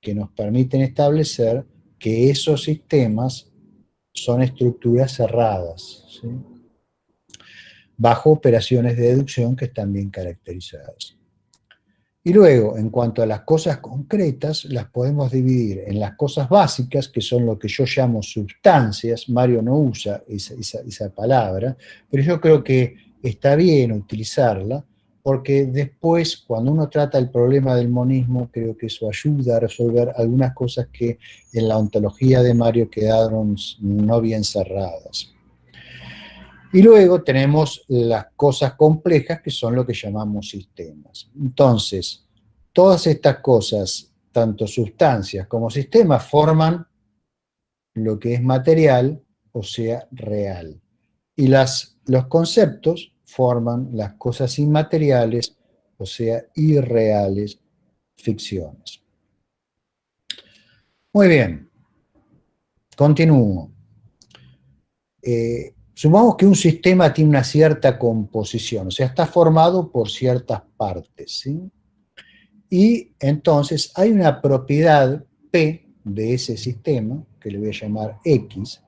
que nos permiten establecer que esos sistemas son estructuras cerradas, ¿sí? Bajo operaciones de deducción que están bien caracterizadas. Y luego, en cuanto a las cosas concretas, las podemos dividir en las cosas básicas, que son lo que yo llamo sustancias. Mario no usa esa palabra, pero yo creo que está bien utilizarla, porque después, cuando uno trata el problema del monismo, creo que eso ayuda a resolver algunas cosas que en la ontología de Mario quedaron no bien cerradas. Y luego tenemos las cosas complejas, que son lo que llamamos sistemas. Entonces, todas estas cosas, tanto sustancias como sistemas, forman lo que es material, o sea, real. Y los conceptos forman las cosas inmateriales, o sea, irreales, ficciones. Muy bien, continúo. Supongamos que un sistema tiene una cierta composición, o sea, está formado por ciertas partes, ¿sí? Y entonces hay una propiedad P de ese sistema, que le voy a llamar X.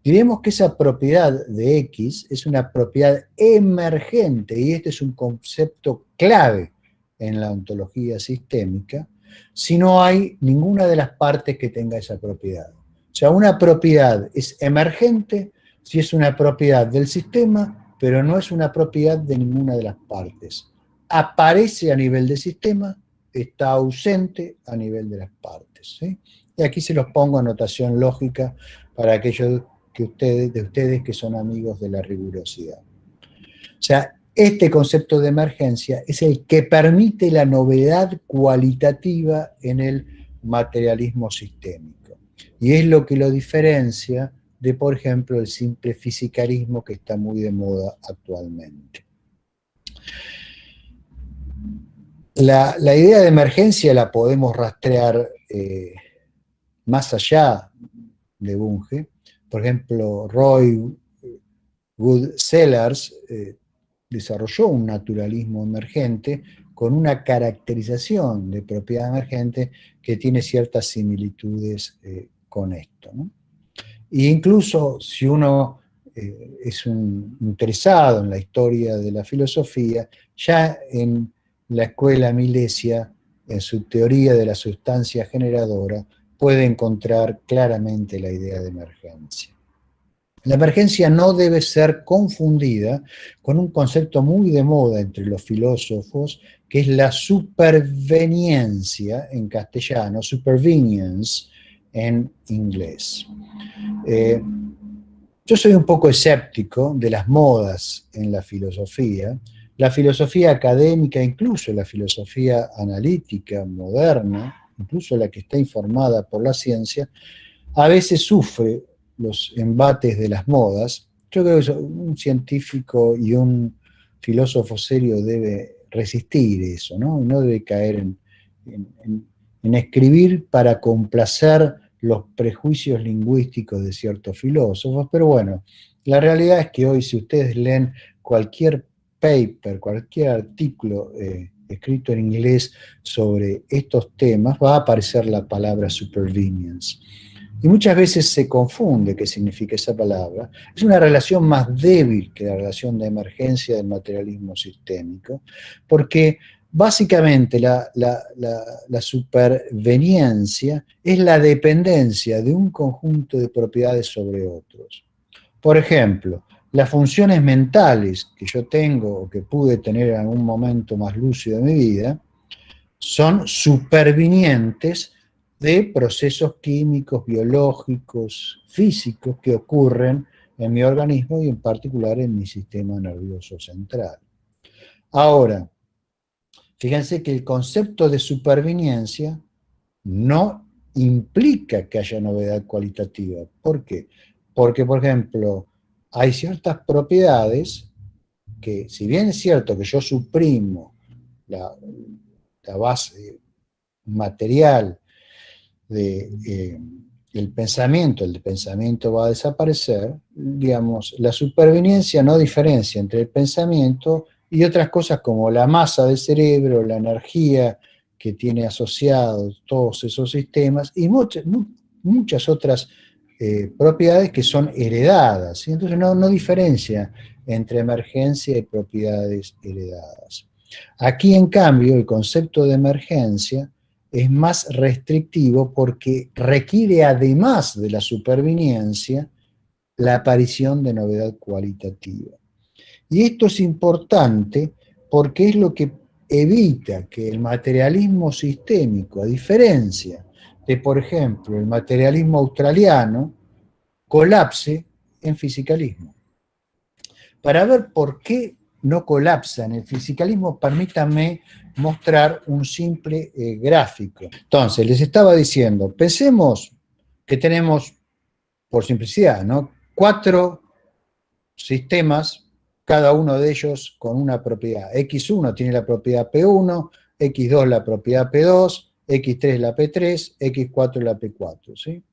Diremos que esa propiedad de X es una propiedad emergente, y este es un concepto clave en la ontología sistémica, si no hay ninguna de las partes que tenga esa propiedad. O sea, una propiedad es emergente si es una propiedad del sistema, pero no es una propiedad de ninguna de las partes. Aparece a nivel del sistema, está ausente a nivel de las partes, ¿sí? Y aquí se los pongo en notación lógica para aquellos de ustedes que son amigos de la rigurosidad. O sea, este concepto de emergencia es el que permite la novedad cualitativa en el materialismo sistémico. Y es lo que lo diferencia de, por ejemplo, el simple fisicarismo que está muy de moda actualmente. La idea de emergencia la podemos rastrear más allá de Bunge. Por ejemplo, Roy Wood Sellars desarrolló un naturalismo emergente con una caracterización de propiedad emergente que tiene ciertas similitudes con esto, ¿no? E incluso si uno es un interesado en la historia de la filosofía, ya en la escuela Milesia, en su teoría de la sustancia generadora, puede encontrar claramente la idea de emergencia. La emergencia no debe ser confundida con un concepto muy de moda entre los filósofos, que es la superveniencia en castellano, supervenience en inglés. Yo soy un poco escéptico de las modas en la filosofía. La filosofía académica, incluso la filosofía analítica moderna, incluso la que está informada por la ciencia, a veces sufre los embates de las modas. Yo creo que un científico y un filósofo serio debe resistir eso, ¿no? No debe caer en escribir para complacer los prejuicios lingüísticos de ciertos filósofos, pero bueno, la realidad es que hoy si ustedes leen cualquier paper, cualquier artículo escrito en inglés sobre estos temas, va a aparecer la palabra supervenience. Y muchas veces se confunde qué significa esa palabra. Es una relación más débil que la relación de emergencia del materialismo sistémico, porque básicamente la superveniencia es la dependencia de un conjunto de propiedades sobre otros. Por ejemplo, las funciones mentales que yo tengo o que pude tener en algún momento más lúcido de mi vida son supervinientes de procesos químicos, biológicos, físicos que ocurren en mi organismo y en particular en mi sistema nervioso central. Ahora, fíjense que el concepto de supervivencia no implica que haya novedad cualitativa. ¿Por qué? Porque, por ejemplo, hay ciertas propiedades que, si bien es cierto que yo suprimo la base material el pensamiento va a desaparecer, digamos, la supervivencia no diferencia entre el pensamiento y otras cosas como la masa del cerebro, la energía que tiene asociados todos esos sistemas y muchas otras propiedades que son heredadas, ¿sí? Entonces no diferencia entre emergencia y propiedades heredadas. Aquí, en cambio, el concepto de emergencia es más restrictivo porque requiere, además de la supervivencia, la aparición de novedad cualitativa. Y esto es importante porque es lo que evita que el materialismo sistémico, a diferencia de, por ejemplo, el materialismo australiano, colapse en fisicalismo. Para ver por qué no colapsa en el fisicalismo, permítanme mostrar un simple gráfico. Entonces, les estaba diciendo, pensemos que tenemos, por simplicidad, ¿no?, 4 sistemas, cada uno de ellos con una propiedad. X1 tiene la propiedad P1, X2 la propiedad P2, X3 la P3, X4 la P4, ¿sí?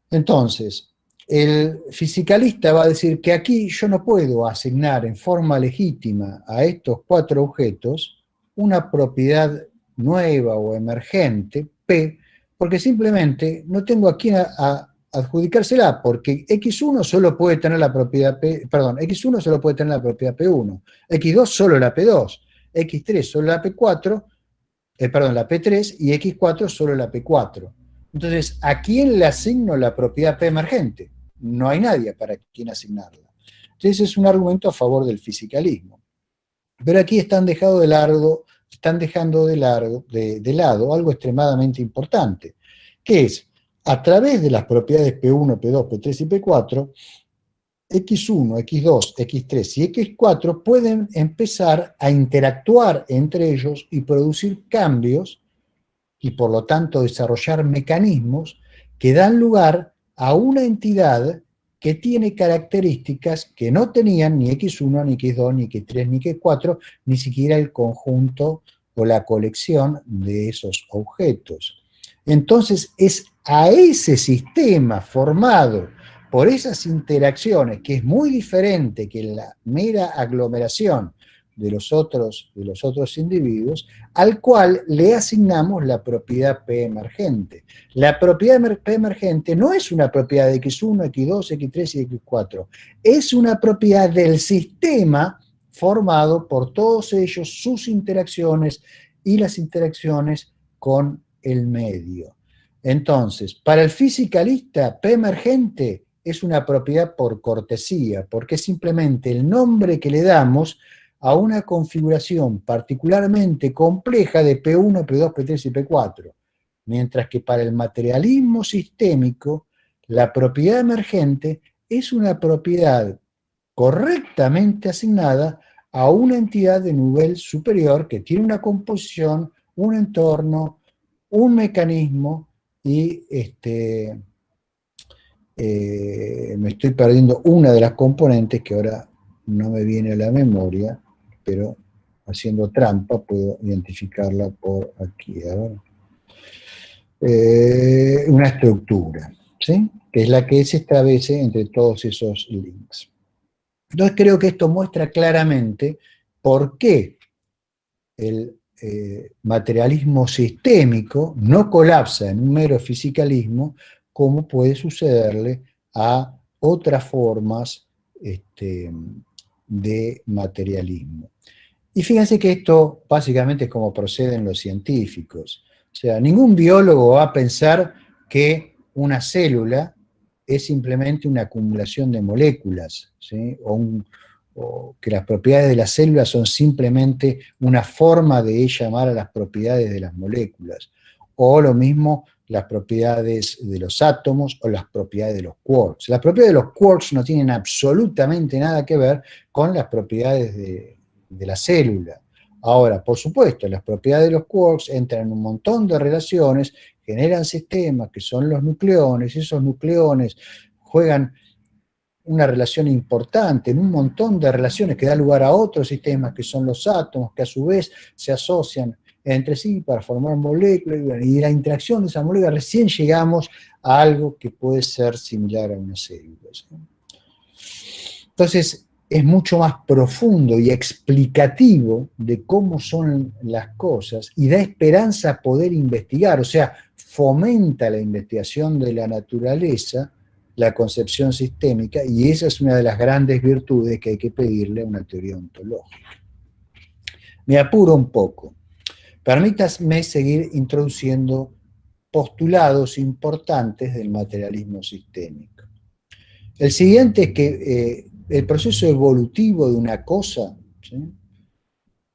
Entonces, el fisicalista va a decir que aquí yo no puedo asignar en forma legítima a estos 4 objetos una propiedad nueva o emergente, P, porque simplemente no tengo a quién adjudicársela, porque X1 solo puede tener la propiedad X1 solo puede tener la propiedad P1, X2 solo la P2, X3 solo la P4, la P3 y X4 solo la P4. Entonces, ¿a quién le asigno la propiedad P emergente? No hay nadie para quien asignarla. Entonces, es un argumento a favor del fisicalismo. Pero aquí están dejando de lado algo extremadamente importante, que es, a través de las propiedades P1, P2, P3 y P4, X1, X2, X3 y X4 pueden empezar a interactuar entre ellos y producir cambios y por lo tanto desarrollar mecanismos que dan lugar a una entidad que tiene características que no tenían ni X1, ni X2, ni X3, ni X4, ni siquiera el conjunto o la colección de esos objetos. Entonces es a ese sistema formado por esas interacciones, que es muy diferente que la mera aglomeración de los otros individuos, al cual le asignamos la propiedad P emergente. La propiedad P emergente no es una propiedad de X1, X2, X3 y X4, es una propiedad del sistema formado por todos ellos, sus interacciones y las interacciones con el medio. Entonces, para el fisicalista, P emergente es una propiedad por cortesía, porque es simplemente el nombre que le damos a una configuración particularmente compleja de P1, P2, P3 y P4, mientras que para el materialismo sistémico, la propiedad emergente es una propiedad correctamente asignada a una entidad de nivel superior que tiene una composición, un entorno, un mecanismo y me estoy perdiendo una de las componentes que ahora no me viene a la memoria, pero haciendo trampa puedo identificarla por aquí. A ver. Una estructura, ¿sí?, que es la que se establece entre todos esos links. Entonces creo que esto muestra claramente por qué el materialismo sistémico no colapsa en un mero fisicalismo, como puede sucederle a otras formas de materialismo. Y fíjense que esto básicamente es como proceden los científicos. O sea, ningún biólogo va a pensar que una célula es simplemente una acumulación de moléculas, ¿sí?, o que las propiedades de las células son simplemente una forma de llamar a las propiedades de las moléculas. O lo mismo las propiedades de los átomos o las propiedades de los quarks. Las propiedades de los quarks no tienen absolutamente nada que ver con las propiedades de la célula. Ahora, por supuesto, las propiedades de los quarks entran en un montón de relaciones, generan sistemas que son los nucleones, y esos nucleones juegan una relación importante en un montón de relaciones que da lugar a otros sistemas que son los átomos, que a su vez se asocian entre sí para formar moléculas, y de la interacción de esas moléculas recién llegamos a algo que puede ser similar a una célula, ¿sí? Entonces, es mucho más profundo y explicativo de cómo son las cosas y da esperanza poder investigar, o sea, fomenta la investigación de la naturaleza, la concepción sistémica, y esa es una de las grandes virtudes que hay que pedirle a una teoría ontológica. Me apuro un poco. Permítanme seguir introduciendo postulados importantes del materialismo sistémico. El siguiente es que el proceso evolutivo de una cosa, ¿sí?,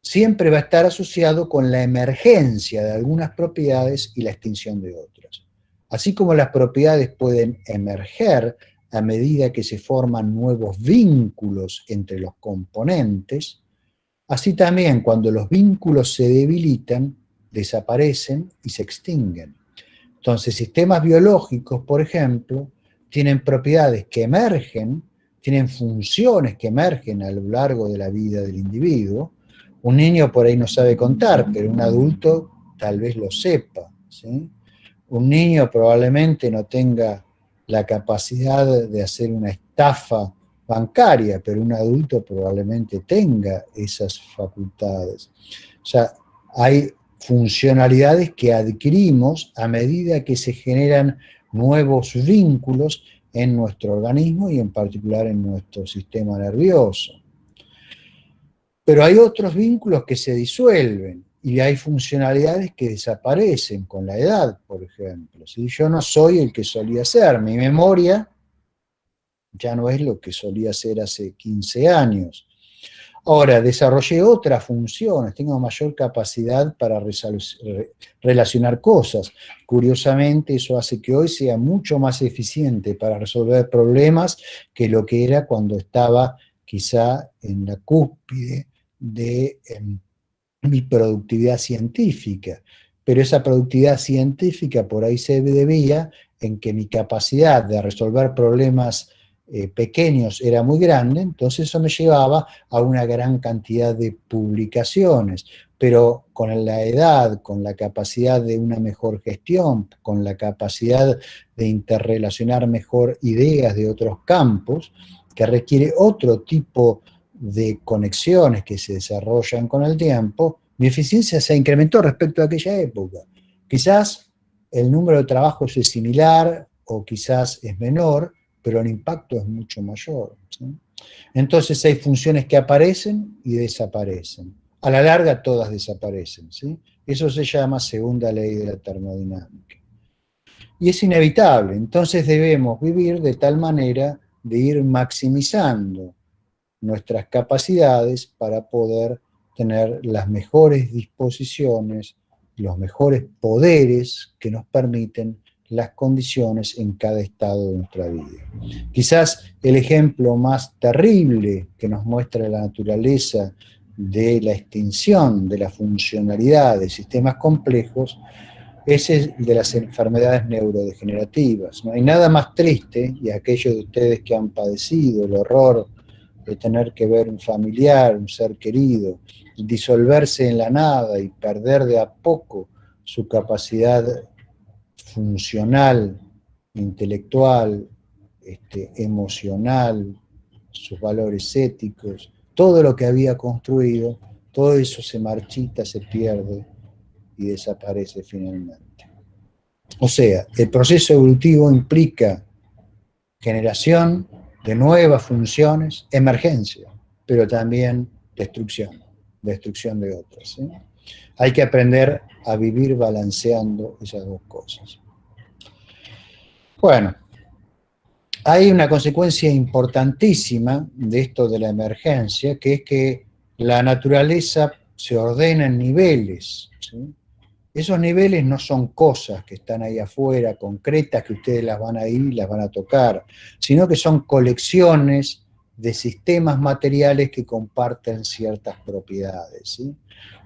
siempre va a estar asociado con la emergencia de algunas propiedades y la extinción de otras. Así como las propiedades pueden emerger a medida que se forman nuevos vínculos entre los componentes, así también cuando los vínculos se debilitan, desaparecen y se extinguen. Entonces, sistemas biológicos, por ejemplo, tienen propiedades que emergen, tienen funciones que emergen a lo largo de la vida del individuo. Un niño por ahí no sabe contar, pero un adulto tal vez lo sepa, ¿sí? Un niño probablemente no tenga la capacidad de hacer una estafa bancaria, pero un adulto probablemente tenga esas facultades. O sea, hay funcionalidades que adquirimos a medida que se generan nuevos vínculos en nuestro organismo y en particular en nuestro sistema nervioso. Pero hay otros vínculos que se disuelven y hay funcionalidades que desaparecen con la edad, por ejemplo. Si yo no soy el que solía ser, mi memoria ya no es lo que solía ser hace 15 años. Ahora, desarrollé otras funciones, tengo mayor capacidad para relacionar cosas. Curiosamente, eso hace que hoy sea mucho más eficiente para resolver problemas que lo que era cuando estaba quizá en la cúspide de mi productividad científica. Pero esa productividad científica por ahí se debía en que mi capacidad de resolver problemas pequeños era muy grande, entonces eso me llevaba a una gran cantidad de publicaciones, pero con la edad, con la capacidad de una mejor gestión, con la capacidad de interrelacionar mejor ideas de otros campos, que requiere otro tipo de conexiones que se desarrollan con el tiempo, mi eficiencia se incrementó respecto a aquella época. Quizás el número de trabajos es similar o quizás es menor, pero el impacto es mucho mayor, ¿sí? Entonces hay funciones que aparecen y desaparecen. A la larga todas desaparecen, ¿sí? Eso se llama segunda ley de la termodinámica. Y es inevitable, entonces debemos vivir de tal manera de ir maximizando nuestras capacidades para poder tener las mejores disposiciones, los mejores poderes que nos permiten las condiciones en cada estado de nuestra vida. Quizás el ejemplo más terrible que nos muestra la naturaleza de la extinción de la funcionalidad de sistemas complejos es el de las enfermedades neurodegenerativas. No hay nada más triste, y aquellos de ustedes que han padecido el horror de tener que ver un familiar, un ser querido, disolverse en la nada y perder de a poco su capacidad funcional, intelectual, emocional, sus valores éticos, todo lo que había construido, todo eso se marchita, se pierde y desaparece finalmente. O sea, el proceso evolutivo implica generación de nuevas funciones, emergencia, pero también destrucción de otras, ¿sí? Hay que aprender a vivir balanceando esas dos cosas. Bueno, hay una consecuencia importantísima de esto de la emergencia, que es que la naturaleza se ordena en niveles, ¿sí? Esos niveles no son cosas que están ahí afuera, concretas, que ustedes las van a ir y las van a tocar, sino que son colecciones de sistemas materiales que comparten ciertas propiedades, ¿sí?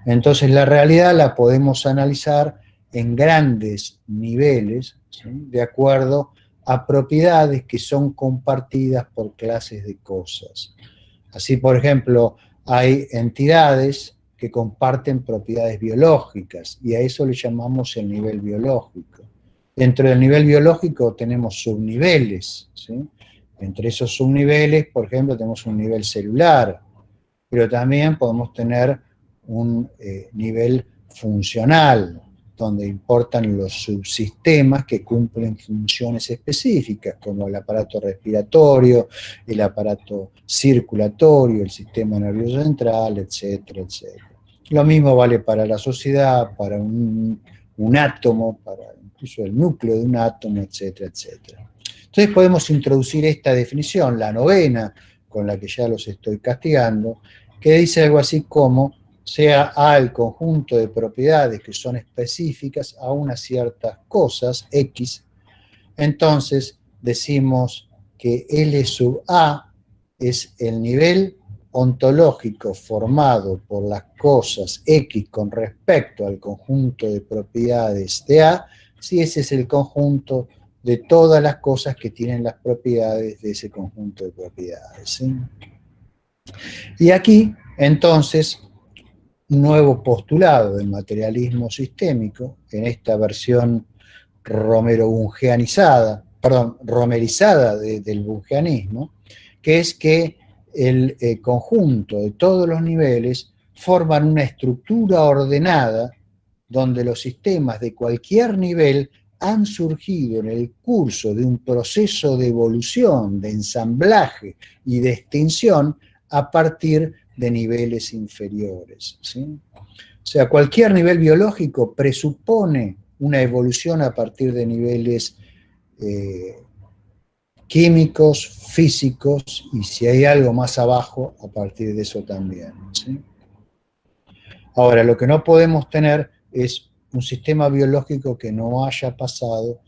Entonces la realidad la podemos analizar en grandes niveles, ¿sí? De acuerdo a propiedades que son compartidas por clases de cosas. Así, por ejemplo, hay entidades que comparten propiedades biológicas y a eso le llamamos el nivel biológico. Dentro del nivel biológico tenemos subniveles, ¿sí? Entre esos subniveles, por ejemplo, tenemos un nivel celular, pero también podemos tener un nivel funcional, donde importan los subsistemas que cumplen funciones específicas, como el aparato respiratorio, el aparato circulatorio, el sistema nervioso central, etcétera, etcétera. Lo mismo vale para la sociedad, para un átomo, para incluso el núcleo de un átomo, etcétera, etcétera. Entonces podemos introducir esta definición, la novena, con la que ya los estoy castigando, que dice algo así como sea A el conjunto de propiedades que son específicas a unas ciertas cosas, X, entonces decimos que L sub A es el nivel ontológico formado por las cosas X con respecto al conjunto de propiedades de A, si ese es el conjunto de todas las cosas que tienen las propiedades de ese conjunto de propiedades, ¿sí? Y aquí, entonces, un nuevo postulado del materialismo sistémico, en esta versión romerizada del bungeanismo, que es que el conjunto de todos los niveles forman una estructura ordenada donde los sistemas de cualquier nivel han surgido en el curso de un proceso de evolución, de ensamblaje y de extinción a partir de niveles inferiores, ¿sí? O sea, cualquier nivel biológico presupone una evolución a partir de niveles químicos, físicos, y si hay algo más abajo, a partir de eso también, ¿sí? Ahora, lo que no podemos tener es un sistema biológico que no haya pasado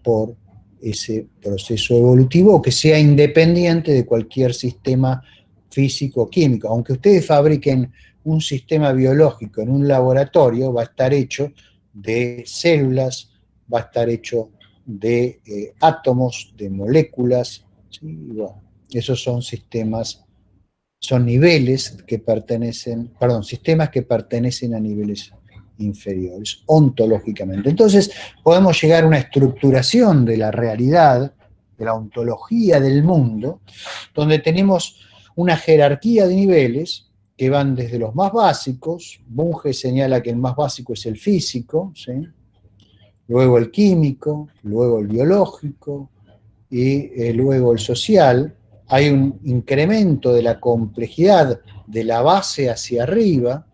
por ese proceso evolutivo o que sea independiente de cualquier sistema físico o químico. Aunque ustedes fabriquen un sistema biológico en un laboratorio, va a estar hecho de células, va a estar hecho de átomos, de moléculas, ¿sí? Bueno, esos son sistemas, son niveles que pertenecen, perdón, sistemas que pertenecen a niveles inferiores, ontológicamente. Entonces, podemos llegar a una estructuración de la realidad, de la ontología del mundo, donde tenemos una jerarquía de niveles que van desde los más básicos. Bunge señala que el más básico es el físico, ¿sí? Luego el químico, luego el biológico y luego el social. Hay un incremento de la complejidad de la base hacia arriba.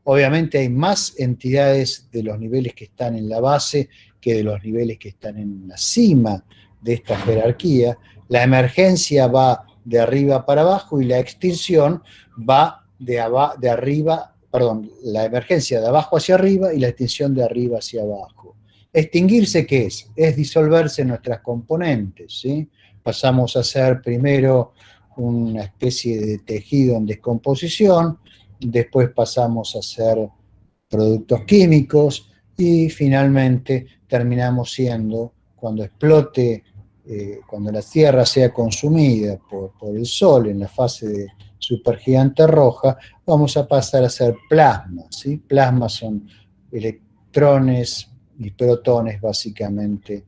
Obviamente hay más entidades de los niveles que están en la base que de los niveles que están en la cima de esta jerarquía. La emergencia va de arriba para abajo y la extinción va de arriba, perdón, la emergencia de abajo hacia arriba y la extinción de arriba hacia abajo. ¿Extinguirse qué es? Es disolverse en nuestras componentes, ¿sí? Pasamos a ser primero una especie de tejido en descomposición, después pasamos a ser productos químicos y finalmente terminamos siendo, cuando explote, cuando la Tierra sea consumida por el Sol en la fase de supergigante roja, vamos a pasar a ser plasma, ¿sí? Plasmas son electrones y protones básicamente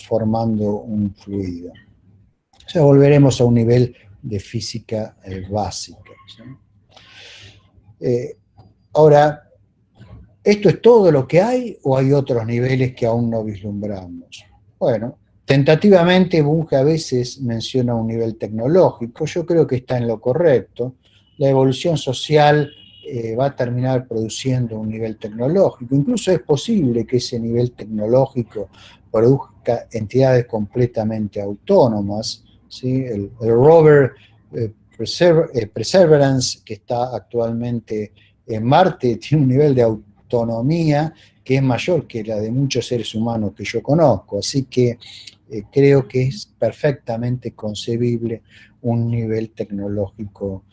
formando un fluido. O sea, volveremos a un nivel de física básica, ¿sí? Ahora, ¿esto es todo lo que hay o hay otros niveles que aún no vislumbramos? Bueno, tentativamente Bunge a veces menciona un nivel tecnológico, yo creo que está en lo correcto. La evolución social va a terminar produciendo un nivel tecnológico, incluso es posible que ese nivel tecnológico produzca entidades completamente autónomas, ¿sí? El rover Perseverance, que está actualmente en Marte, tiene un nivel de autonomía que es mayor que la de muchos seres humanos que yo conozco. Así que creo que es perfectamente concebible un nivel tecnológico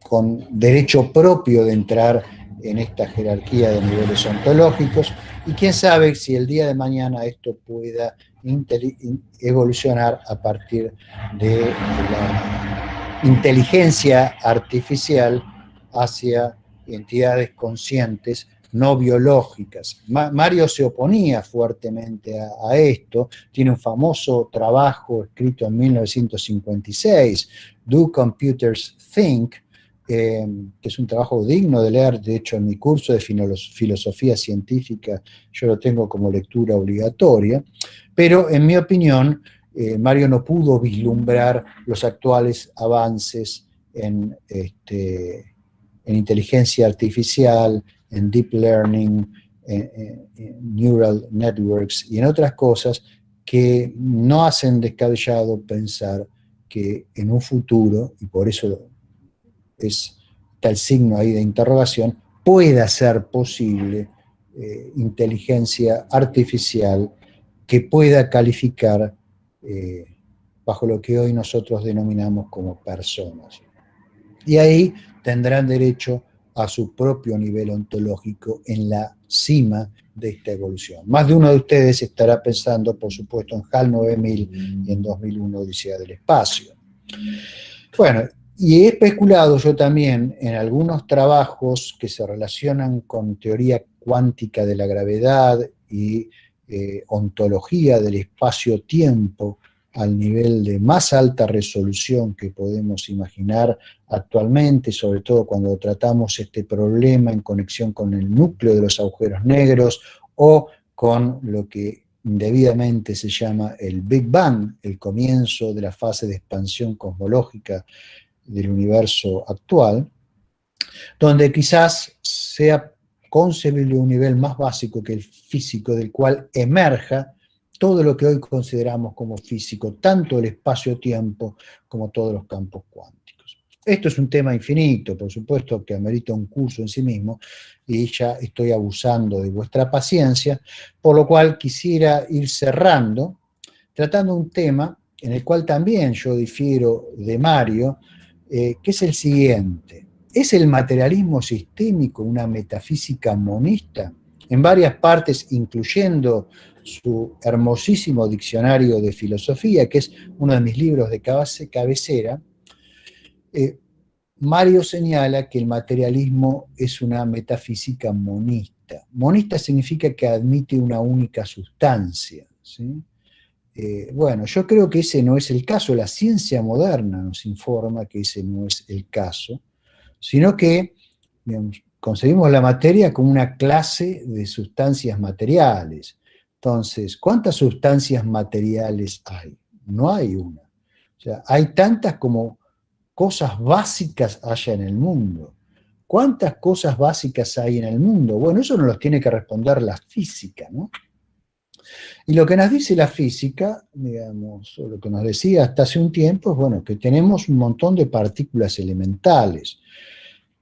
con derecho propio de entrar en esta jerarquía de niveles ontológicos, y quién sabe si el día de mañana esto pueda evolucionar a partir de la inteligencia artificial hacia entidades conscientes no biológicas. Mario se oponía fuertemente a esto, tiene un famoso trabajo escrito en 1956, Do Computers Think?, que es un trabajo digno de leer. De hecho, en mi curso de filosofía científica yo lo tengo como lectura obligatoria, pero en mi opinión, Mario no pudo vislumbrar los actuales avances en inteligencia artificial, en deep learning, en neural networks y en otras cosas que no hacen descabellado pensar que en un futuro, y por eso está el signo ahí de interrogación, pueda ser posible inteligencia artificial que pueda calificar bajo lo que hoy nosotros denominamos como personas. Y ahí tendrán derecho a su propio nivel ontológico en la cima de esta evolución. Más de uno de ustedes estará pensando, por supuesto, en HAL 9000 y en 2001 Odisea del Espacio. Bueno, y he especulado yo también en algunos trabajos que se relacionan con teoría cuántica de la gravedad y ontología del espacio-tiempo al nivel de más alta resolución que podemos imaginar actualmente, sobre todo cuando tratamos este problema en conexión con el núcleo de los agujeros negros o con lo que indebidamente se llama el Big Bang, el comienzo de la fase de expansión cosmológica del universo actual, donde quizás sea concebible un nivel más básico que el físico, del cual emerja todo lo que hoy consideramos como físico, tanto el espacio-tiempo como todos los campos cuánticos. Esto es un tema infinito, por supuesto que amerita un curso en sí mismo, y ya estoy abusando de vuestra paciencia, por lo cual quisiera ir cerrando, tratando un tema en el cual también yo difiero de Mario, que es el siguiente. ¿Es el materialismo sistémico una metafísica monista? En varias partes, incluyendo su hermosísimo diccionario de filosofía, que es uno de mis libros de cabecera, Mario señala que el materialismo es una metafísica monista. Monista significa que admite una única sustancia, ¿sí? Bueno, yo creo que ese no es el caso. La ciencia moderna nos informa que ese no es el caso, sino que, digamos, concebimos la materia como una clase de sustancias materiales. Entonces, ¿cuántas sustancias materiales hay? No hay una. O sea, hay tantas como cosas básicas haya en el mundo. ¿Cuántas cosas básicas hay en el mundo? Bueno, eso nos lo tiene que responder la física, ¿no? Y lo que nos dice la física, digamos, o lo que nos decía hasta hace un tiempo, es bueno, que tenemos un montón de partículas elementales.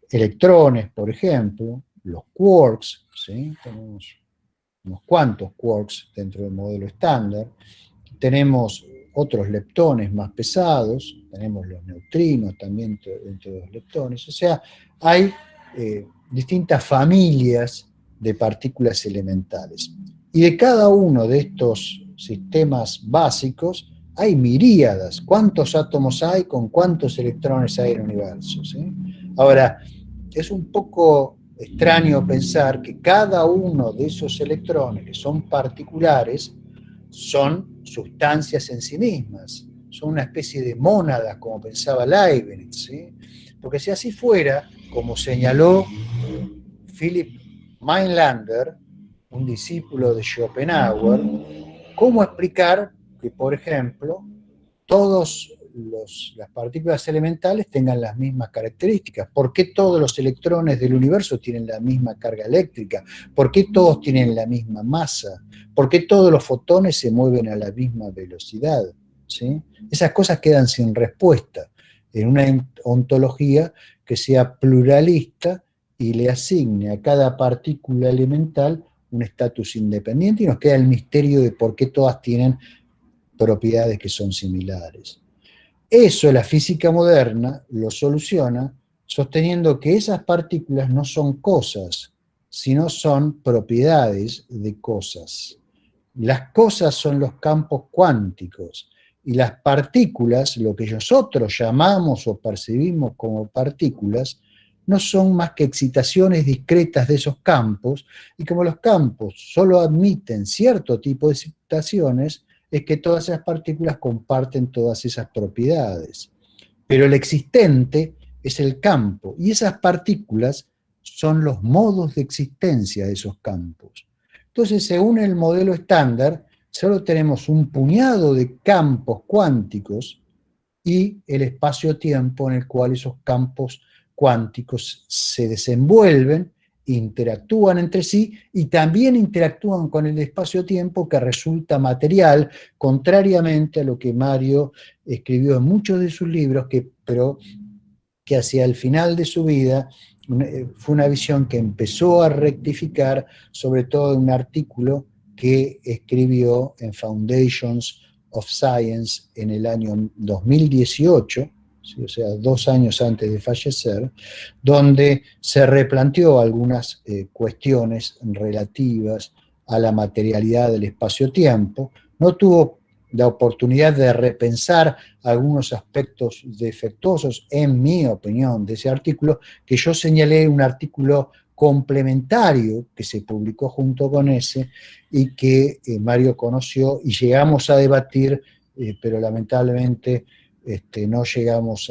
Electrones, por ejemplo, los quarks, ¿sí? Tenemos unos cuantos quarks dentro del modelo estándar. Tenemos otros leptones más pesados, tenemos los neutrinos también dentro de los leptones. O sea, hay distintas familias de partículas elementales. Y de cada uno de estos sistemas básicos hay miríadas. ¿Cuántos átomos hay con cuántos electrones hay en el universo? ¿Sí? Ahora, es un poco extraño pensar que cada uno de esos electrones, que son particulares, son sustancias en sí mismas, son una especie de mónadas, como pensaba Leibniz, ¿sí? Porque si así fuera, como señaló Philipp Meinlander, un discípulo de Schopenhauer, ¿cómo explicar que, por ejemplo, todas las partículas elementales tengan las mismas características? ¿Por qué todos los electrones del universo tienen la misma carga eléctrica? ¿Por qué todos tienen la misma masa? ¿Por qué todos los fotones se mueven a la misma velocidad? ¿Sí? Esas cosas quedan sin respuesta. en una ontología que sea pluralista y le asigne a cada partícula elemental un estatus independiente, y nos queda el misterio de por qué todas tienen propiedades que son similares. Eso la física moderna lo soluciona sosteniendo que esas partículas no son cosas, sino son propiedades de cosas. Las cosas son los campos cuánticos y las partículas, lo que nosotros llamamos o percibimos como partículas, no son más que excitaciones discretas de esos campos, y como los campos solo admiten cierto tipo de excitaciones, es que todas esas partículas comparten todas esas propiedades. Pero el existente es el campo, y esas partículas son los modos de existencia de esos campos. Entonces, según el modelo estándar, solo tenemos un puñado de campos cuánticos y el espacio-tiempo en el cual esos campos cuánticos se desenvuelven, interactúan entre sí y también interactúan con el espacio-tiempo, que resulta material, contrariamente a lo que Mario escribió en muchos de sus libros, pero que hacia el final de su vida fue una visión que empezó a rectificar, sobre todo en un artículo que escribió en Foundations of Science en el año 2018, ¿sí? O sea, 2 años antes de fallecer, donde se replanteó algunas cuestiones relativas a la materialidad del espacio-tiempo. No tuvo la oportunidad de repensar algunos aspectos defectuosos, en mi opinión, de ese artículo, que yo señalé un artículo complementario que se publicó junto con ese y que Mario conoció y llegamos a debatir, pero lamentablemente no llegamos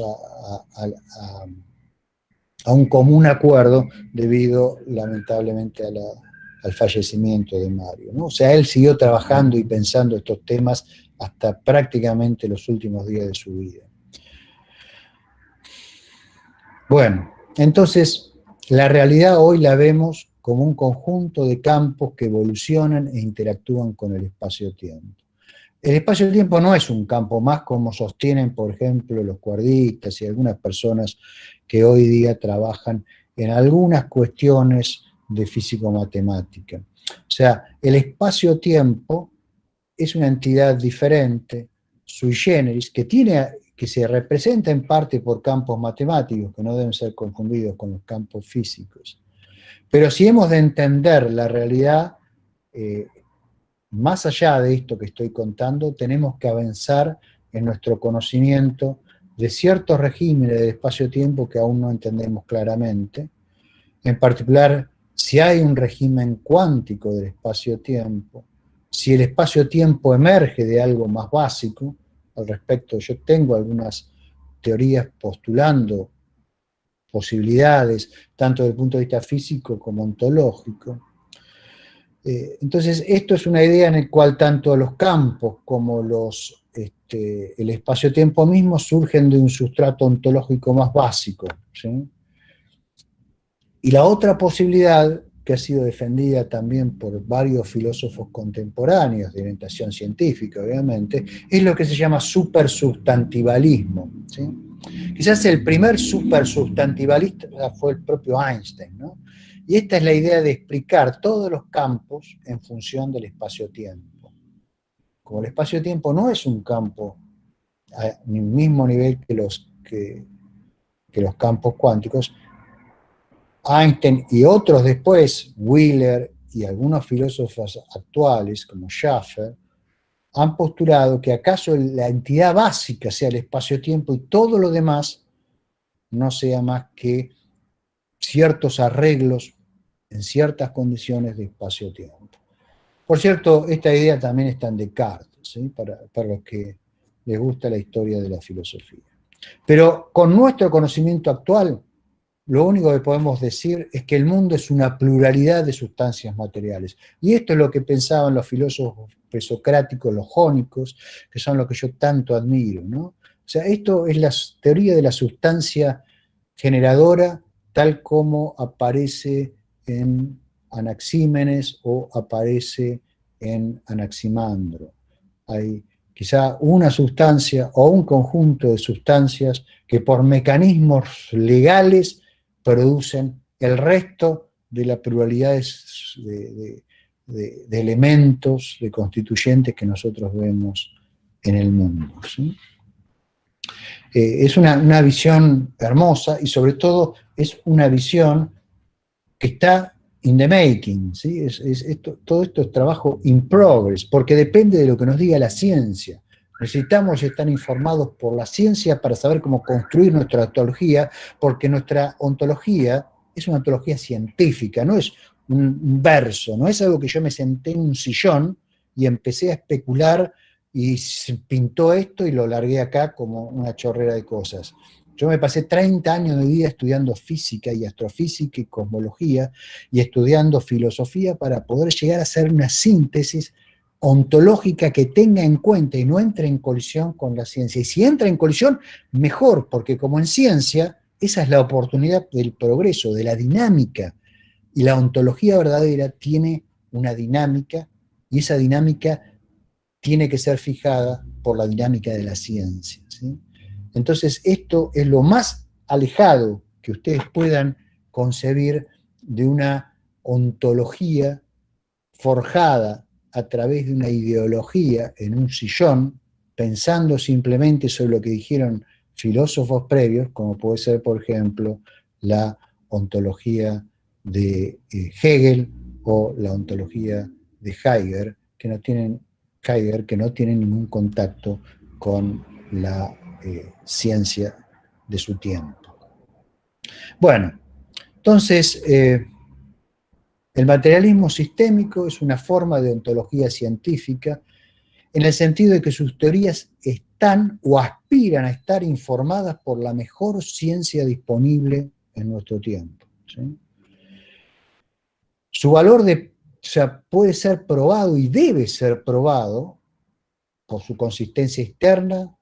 a un común acuerdo debido lamentablemente al fallecimiento de Mario, ¿no? O sea, él siguió trabajando y pensando estos temas hasta prácticamente los últimos días de su vida. Bueno, entonces la realidad hoy la vemos como un conjunto de campos que evolucionan e interactúan con el espacio-tiempo. El espacio-tiempo no es un campo más, como sostienen, por ejemplo, los cuerdistas y algunas personas que hoy día trabajan en algunas cuestiones de físico-matemática. O sea, el espacio-tiempo es una entidad diferente, sui generis, que se representa en parte por campos matemáticos, que no deben ser confundidos con los campos físicos. Pero si hemos de entender la realidad, más allá de esto que estoy contando, tenemos que avanzar en nuestro conocimiento de ciertos regímenes de espacio-tiempo que aún no entendemos claramente. En particular, si hay un régimen cuántico del espacio-tiempo, si el espacio-tiempo emerge de algo más básico. Al respecto, yo tengo algunas teorías postulando posibilidades, tanto desde el punto de vista físico como ontológico. Entonces, esto es una idea en la cual tanto los campos como el espacio-tiempo mismo surgen de un sustrato ontológico más básico, ¿sí? Y la otra posibilidad, que ha sido defendida también por varios filósofos contemporáneos de orientación científica, obviamente, es lo que se llama supersustantivalismo, ¿sí? Quizás el primer supersustantivalista fue el propio Einstein, ¿no? Y esta es la idea de explicar todos los campos en función del espacio-tiempo. Como el espacio-tiempo no es un campo al mismo nivel que los campos cuánticos, Einstein y otros después, Wheeler y algunos filósofos actuales como Schaffer, han postulado que acaso la entidad básica sea el espacio-tiempo y todo lo demás no sea más que ciertos arreglos en ciertas condiciones de espacio-tiempo. Por cierto, esta idea también está en Descartes, ¿sí? para los que les gusta la historia de la filosofía. Pero con nuestro conocimiento actual, lo único que podemos decir es que el mundo es una pluralidad de sustancias materiales. Y esto es lo que pensaban los filósofos presocráticos, los jónicos, que son los que yo tanto admiro, ¿no? O sea, esto es la teoría de la sustancia generadora tal como aparece en Anaxímenes o aparece en Anaximandro. Hay quizá una sustancia o un conjunto de sustancias que por mecanismos legales producen el resto de la pluralidad de elementos, de constituyentes que nosotros vemos en el mundo, ¿sí? Es una visión hermosa y sobre todo es una visión que está in the making, ¿sí? Todo esto es trabajo in progress, porque depende de lo que nos diga la ciencia. Necesitamos estar informados por la ciencia para saber cómo construir nuestra ontología, porque nuestra ontología es una ontología científica, no es un verso, no es algo que yo me senté en un sillón y empecé a especular y se pintó esto y lo largué acá como una chorrera de cosas. Yo me pasé 30 años de vida estudiando física y astrofísica y cosmología y estudiando filosofía para poder llegar a hacer una síntesis ontológica que tenga en cuenta y no entre en colisión con la ciencia. Y si entra en colisión, mejor, porque como en ciencia, esa es la oportunidad del progreso, de la dinámica. Y la ontología verdadera tiene una dinámica y esa dinámica tiene que ser fijada por la dinámica de la ciencia, ¿sí? Entonces, esto es lo más alejado que ustedes puedan concebir de una ontología forjada a través de una ideología en un sillón, pensando simplemente sobre lo que dijeron filósofos previos, como puede ser, por ejemplo, la ontología de Hegel o la ontología de Heidegger, que no tienen ningún contacto con la ciencia de su tiempo. Bueno, entonces, el materialismo sistémico es una forma de ontología científica en el sentido de que sus teorías están o aspiran a estar informadas por la mejor ciencia disponible en nuestro tiempo, ¿sí? Su valor puede ser probado y debe ser probado por su consistencia externa,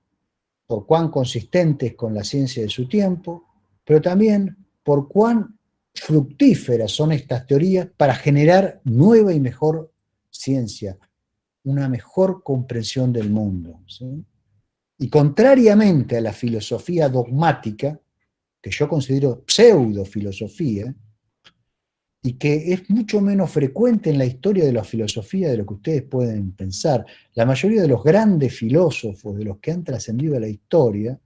por cuán consistente es con la ciencia de su tiempo, pero también por cuán fructíferas son estas teorías para generar nueva y mejor ciencia, una mejor comprensión del mundo, ¿sí? Y contrariamente a la filosofía dogmática, que yo considero pseudofilosofía, y que es mucho menos frecuente en la historia de la filosofía de lo que ustedes pueden pensar. La mayoría de los grandes filósofos, de los que han trascendido a la historia,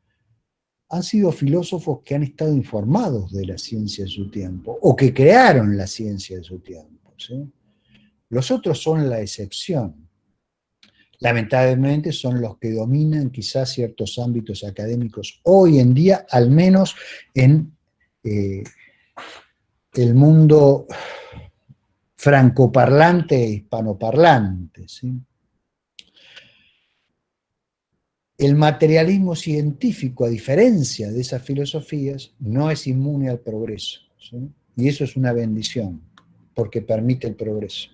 han sido filósofos que han estado informados de la ciencia de su tiempo, o que crearon la ciencia de su tiempo, ¿sí? Los otros son la excepción. Lamentablemente son los que dominan quizás ciertos ámbitos académicos hoy en día, al menos en el mundo francoparlante e hispanoparlante, ¿sí? El materialismo científico, a diferencia de esas filosofías, no es inmune al progreso, ¿sí? Y eso es una bendición, porque permite el progreso.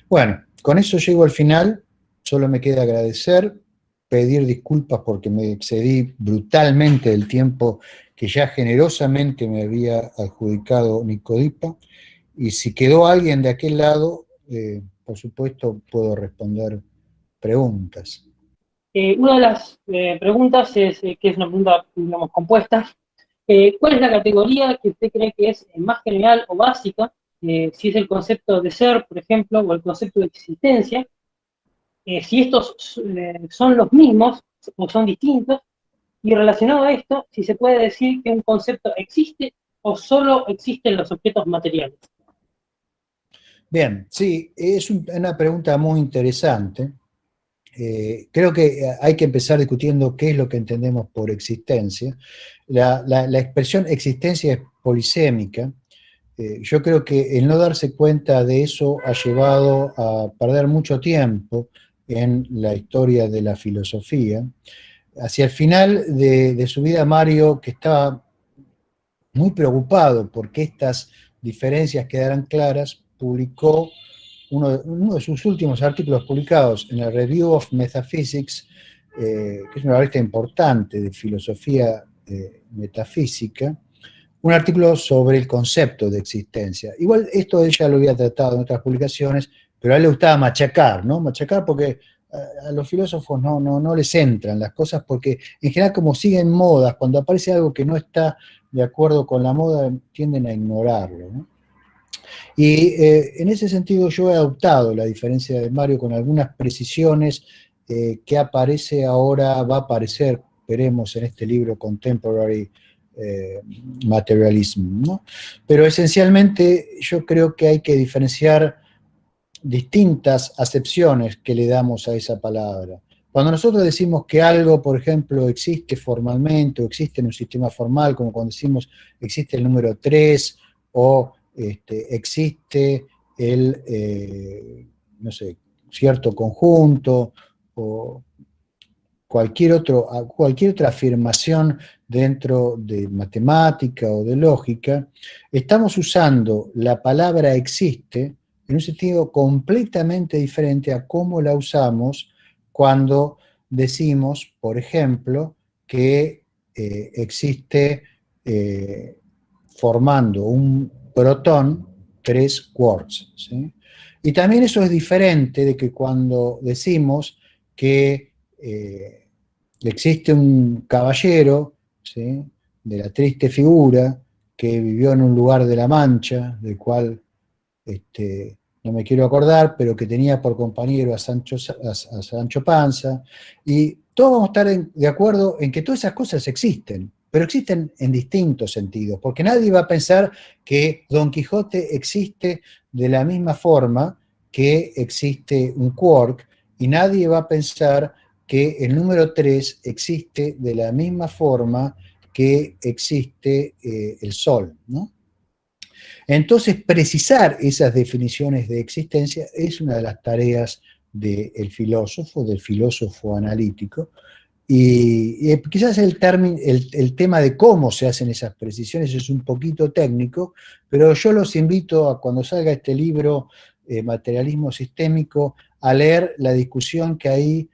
Bueno, con eso llego al final. Solo me queda agradecer, pedir disculpas porque me excedí brutalmente del tiempo que ya generosamente me había adjudicado Nicodipa, y si quedó alguien de aquel lado, por supuesto puedo responder preguntas. Una de las preguntas es, que es una pregunta, digamos, compuesta. ¿Cuál es la categoría que usted cree que es más general o básica? Si es el concepto de ser, por ejemplo, o el concepto de existencia. Si estos son los mismos o son distintos. Y relacionado a esto, si se puede decir que un concepto existe o solo existen los objetos materiales. Bien, sí, es una pregunta muy interesante. Creo que hay que empezar discutiendo qué es lo que entendemos por existencia. La expresión existencia es polisémica. Yo creo que el no darse cuenta de eso ha llevado a perder mucho tiempo en la historia de la filosofía. Hacia el final de su vida, Mario, que estaba muy preocupado porque estas diferencias quedaran claras, publicó uno de sus últimos artículos publicados en el Review of Metaphysics, que es una revista importante de filosofía metafísica, un artículo sobre el concepto de existencia. Igual esto él ya lo había tratado en otras publicaciones, pero a él le gustaba machacar, ¿no? Machacar porque a los filósofos no les entran las cosas porque en general como siguen modas, cuando aparece algo que no está de acuerdo con la moda, tienden a ignorarlo, ¿no? Y en ese sentido yo he adoptado la diferencia de Mario con algunas precisiones que aparece ahora, va a aparecer, veremos en este libro Contemporary Materialism, ¿no? Pero esencialmente yo creo que hay que diferenciar distintas acepciones que le damos a esa palabra. Cuando nosotros decimos que algo, por ejemplo, existe formalmente o existe en un sistema formal, como cuando decimos existe el número 3 o existe el, no sé, cierto conjunto o cualquier otra afirmación dentro de matemática o de lógica, estamos usando la palabra existe en un sentido completamente diferente a cómo la usamos cuando decimos, por ejemplo, que existe formando un protón 3 quarks, ¿sí? Y también eso es diferente de que cuando decimos que existe un caballero, ¿sí?, de la triste figura, que vivió en un lugar de la Mancha, del cual no me quiero acordar, pero que tenía por compañero a Sancho Panza, y todos vamos a estar de acuerdo en que todas esas cosas existen, pero existen en distintos sentidos, porque nadie va a pensar que Don Quijote existe de la misma forma que existe un quark, y nadie va a pensar que el número 3 existe de la misma forma que existe el Sol, ¿no? Entonces, precisar esas definiciones de existencia es una de las tareas del filósofo analítico, y quizás el tema de cómo se hacen esas precisiones es un poquito técnico, pero yo los invito a cuando salga este libro, Materialismo Sistémico, a leer la discusión que ahí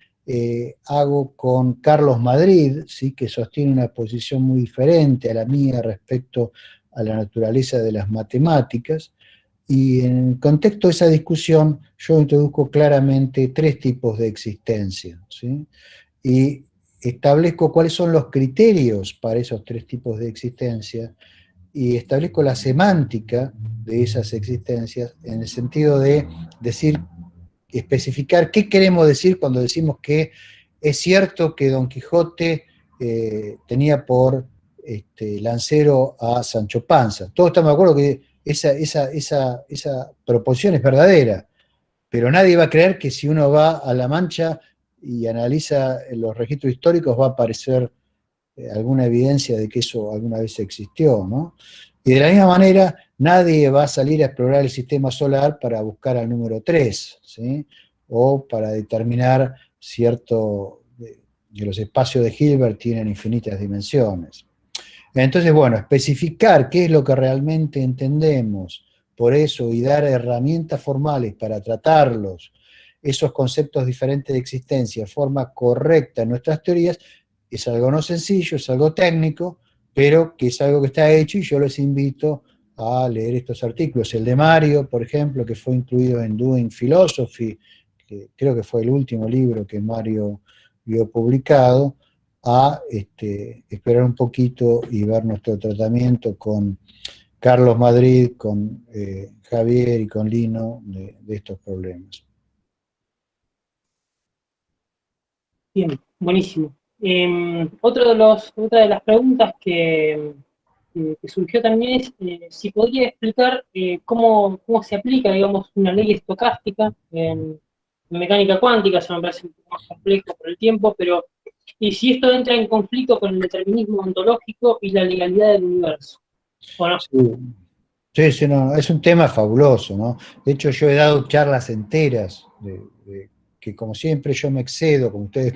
hago con Carlos Madrid, ¿sí?, que sostiene una posición muy diferente a la mía respecto a la naturaleza de las matemáticas, y en el contexto de esa discusión yo introduzco claramente 3 tipos de existencia, ¿sí?, y establezco cuáles son los criterios para esos 3 tipos de existencia, y establezco la semántica de esas existencias en el sentido de decir, especificar qué queremos decir cuando decimos que es cierto que Don Quijote tenía por lancero a Sancho Panza. Todos estamos de acuerdo que esa proposición es verdadera, pero nadie va a creer que si uno va a La Mancha y analiza los registros históricos va a aparecer alguna evidencia de que eso alguna vez existió, ¿no? Y de la misma manera, nadie va a salir a explorar el sistema solar para buscar al número 3, ¿sí?, o para determinar que los espacios de Hilbert tienen infinitas dimensiones. Entonces, bueno, especificar qué es lo que realmente entendemos por eso y dar herramientas formales para tratarlos, esos conceptos diferentes de existencia, de forma correcta en nuestras teorías, es algo no sencillo, es algo técnico, pero que es algo que está hecho, y yo les invito a leer estos artículos. El de Mario, por ejemplo, que fue incluido en Doing Philosophy, que creo que fue el último libro que Mario vio publicado, a esperar un poquito y ver nuestro tratamiento con Carlos Madrid, con Javier y con Lino de estos problemas. Bien, buenísimo. Otra de las preguntas que surgió también es si podría explicar cómo se aplica, digamos, una ley estocástica en mecánica cuántica. Eso me parece un poco más complejo por el tiempo, pero y si esto entra en conflicto con el determinismo ontológico y la legalidad del universo, ¿o no? Sí, no, es un tema fabuloso, ¿no? De hecho, yo he dado charlas enteras que, como siempre, yo me excedo, como ustedes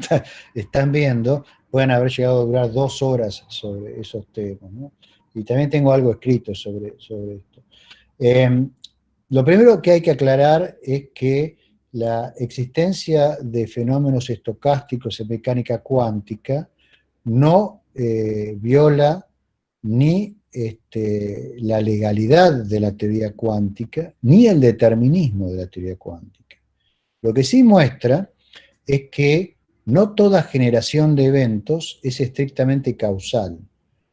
están viendo, pueden haber llegado a durar 2 horas sobre esos temas, ¿no? Y también tengo algo escrito sobre esto. Lo primero que hay que aclarar es que la existencia de fenómenos estocásticos en mecánica cuántica no viola ni la legalidad de la teoría cuántica, ni el determinismo de la teoría cuántica. Lo que sí muestra es que no toda generación de eventos es estrictamente causal.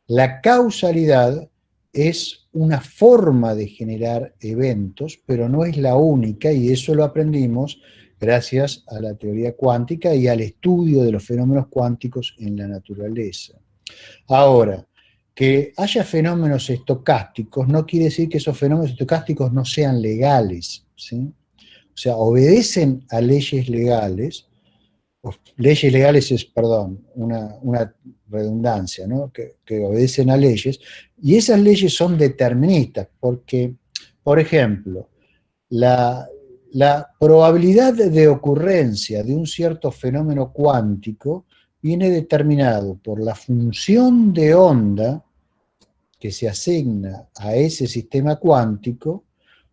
La causalidad es una forma de generar eventos, pero no es la única, y eso lo aprendimos gracias a la teoría cuántica y al estudio de los fenómenos cuánticos en la naturaleza. Ahora, que haya fenómenos estocásticos no quiere decir que esos fenómenos estocásticos no sean legales, ¿sí? O sea, obedecen a leyes legales. Leyes legales es, perdón, una redundancia, ¿no? Que obedecen a leyes, y esas leyes son deterministas, porque, por ejemplo, la probabilidad de ocurrencia de un cierto fenómeno cuántico viene determinado por la función de onda que se asigna a ese sistema cuántico,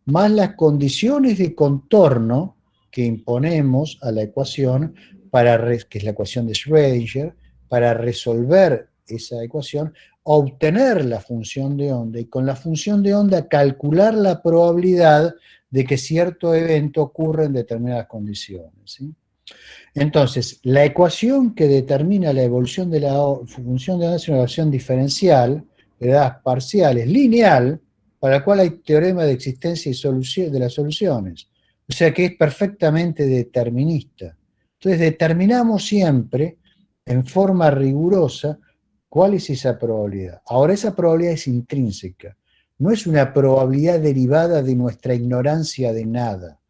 más las condiciones de contorno que imponemos a la ecuación, que es la ecuación de Schrödinger, para resolver esa ecuación, obtener la función de onda y con la función de onda calcular la probabilidad de que cierto evento ocurra en determinadas condiciones, ¿sí? Entonces, la ecuación que determina la evolución de la función de onda es una ecuación diferencial, de edades parciales, lineal, para la cual hay teorema de existencia y solución, de las soluciones. O sea que es perfectamente determinista. Entonces, determinamos siempre, en forma rigurosa, cuál es esa probabilidad. Ahora, esa probabilidad es intrínseca. No es una probabilidad derivada de nuestra ignorancia de nada.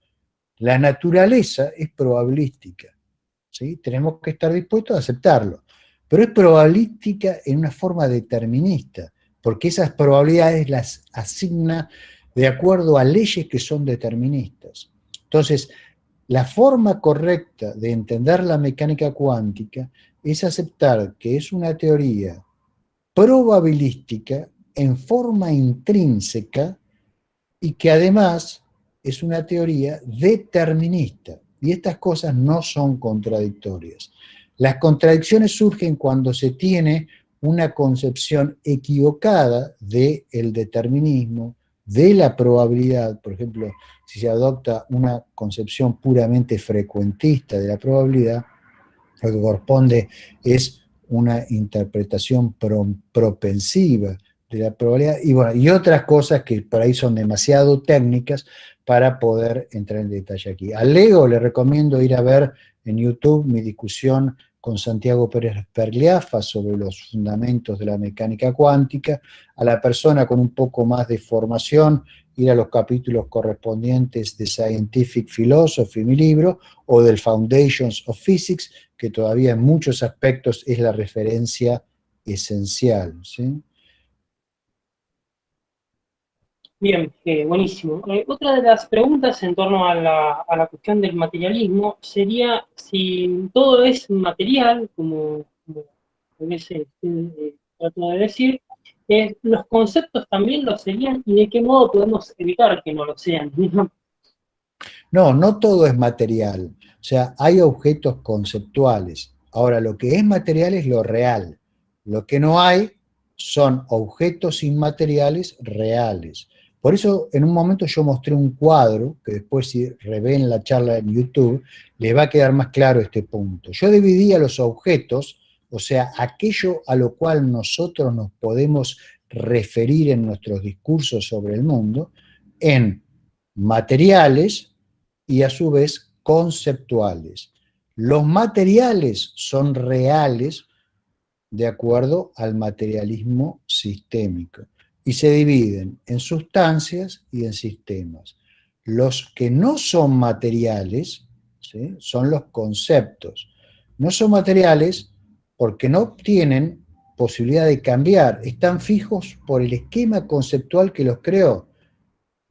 La naturaleza es probabilística. ¿Sí? Tenemos que estar dispuestos a aceptarlo. Pero es probabilística en una forma determinista, porque esas probabilidades las asigna de acuerdo a leyes que son deterministas. Entonces, la forma correcta de entender la mecánica cuántica es aceptar que es una teoría probabilística en forma intrínseca y que además es una teoría determinista. Y estas cosas no son contradictorias. Las contradicciones surgen cuando se tiene una concepción equivocada del determinismo, de la probabilidad. Por ejemplo, si se adopta una concepción puramente frecuentista de la probabilidad, lo que corresponde es una interpretación propensiva de la probabilidad y, bueno, y otras cosas que por ahí son demasiado técnicas para poder entrar en detalle aquí. A Leo le recomiendo ir a ver en YouTube mi discusión con Santiago Pérez Perliafa sobre los fundamentos de la mecánica cuántica. A la persona con un poco más de formación, ir a los capítulos correspondientes de Scientific Philosophy, mi libro, o del Foundations of Physics, que todavía en muchos aspectos es la referencia esencial, ¿sí? Bien, buenísimo. Otra de las preguntas en torno a la cuestión del materialismo sería si todo es material, como a veces trato de decir, los conceptos también lo serían y de qué modo podemos evitar que no lo sean. No, no todo es material. O sea, hay objetos conceptuales. Ahora, lo que es material es lo real. Lo que no hay son objetos inmateriales reales. Por eso, en un momento yo mostré un cuadro, que después si revén la charla en YouTube, les va a quedar más claro este punto. Yo dividía los objetos, o sea, aquello a lo cual nosotros nos podemos referir en nuestros discursos sobre el mundo, en materiales y a su vez conceptuales. Los materiales son reales de acuerdo al materialismo sistémico y se dividen en sustancias y en sistemas. Los que no son materiales, ¿sí?, son los conceptos. No son materiales porque no tienen posibilidad de cambiar, están fijos por el esquema conceptual que los creó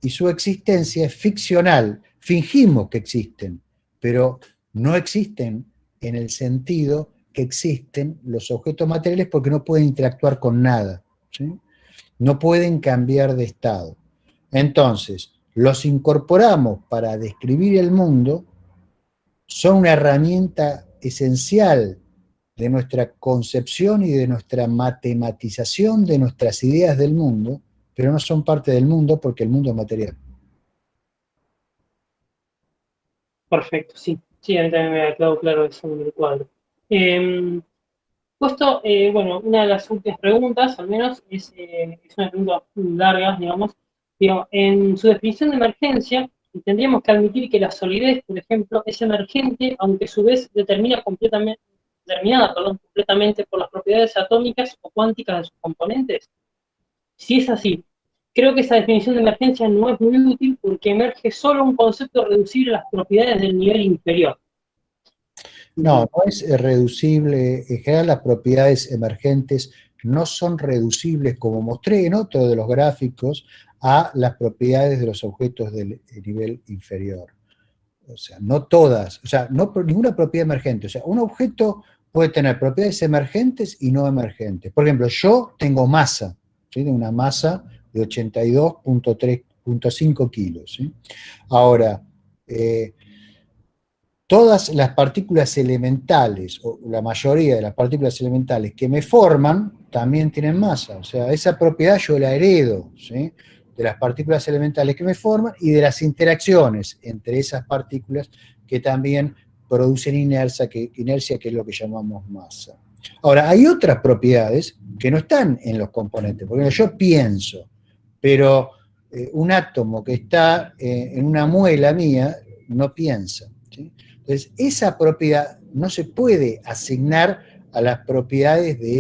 y su existencia es ficcional. Fingimos que existen, pero no existen en el sentido que existen los objetos materiales porque no pueden interactuar con nada, ¿sí? No pueden cambiar de estado. Entonces, los incorporamos para describir el mundo, son una herramienta esencial de nuestra concepción y de nuestra matematización de nuestras ideas del mundo, pero no son parte del mundo porque el mundo es material. Perfecto, sí. Sí, a mí también me ha quedado claro eso en el cuadro. Bueno, una de las últimas preguntas, al menos, es una pregunta larga, digamos. Digo, en su definición de emergencia, tendríamos que admitir que la solidez, por ejemplo, es emergente, aunque a su vez determinada, completamente por las propiedades atómicas o cuánticas de sus componentes. Si es así, creo que esa definición de emergencia no es muy útil porque emerge solo un concepto reducible a las propiedades del nivel inferior. No, no es reducible. En general, las propiedades emergentes no son reducibles, como mostré en otro de los gráficos, a las propiedades de los objetos del nivel inferior. O sea, no todas, o sea, no ninguna propiedad emergente. O sea, un objeto puede tener propiedades emergentes y no emergentes. Por ejemplo, yo tengo masa, ¿sí? De una masa de 82.3.5 kilos. ¿Sí? Ahora, todas las partículas elementales, o la mayoría de las partículas elementales que me forman, también tienen masa. O sea, esa propiedad yo la heredo, ¿sí? De las partículas elementales que me forman y de las interacciones entre esas partículas que también producen inercia, que es lo que llamamos masa. Ahora, hay otras propiedades que no están en los componentes, porque yo pienso, pero un átomo que está en una muela mía no piensa. ¿Sí? Entonces, esa propiedad no se puede asignar a las propiedades de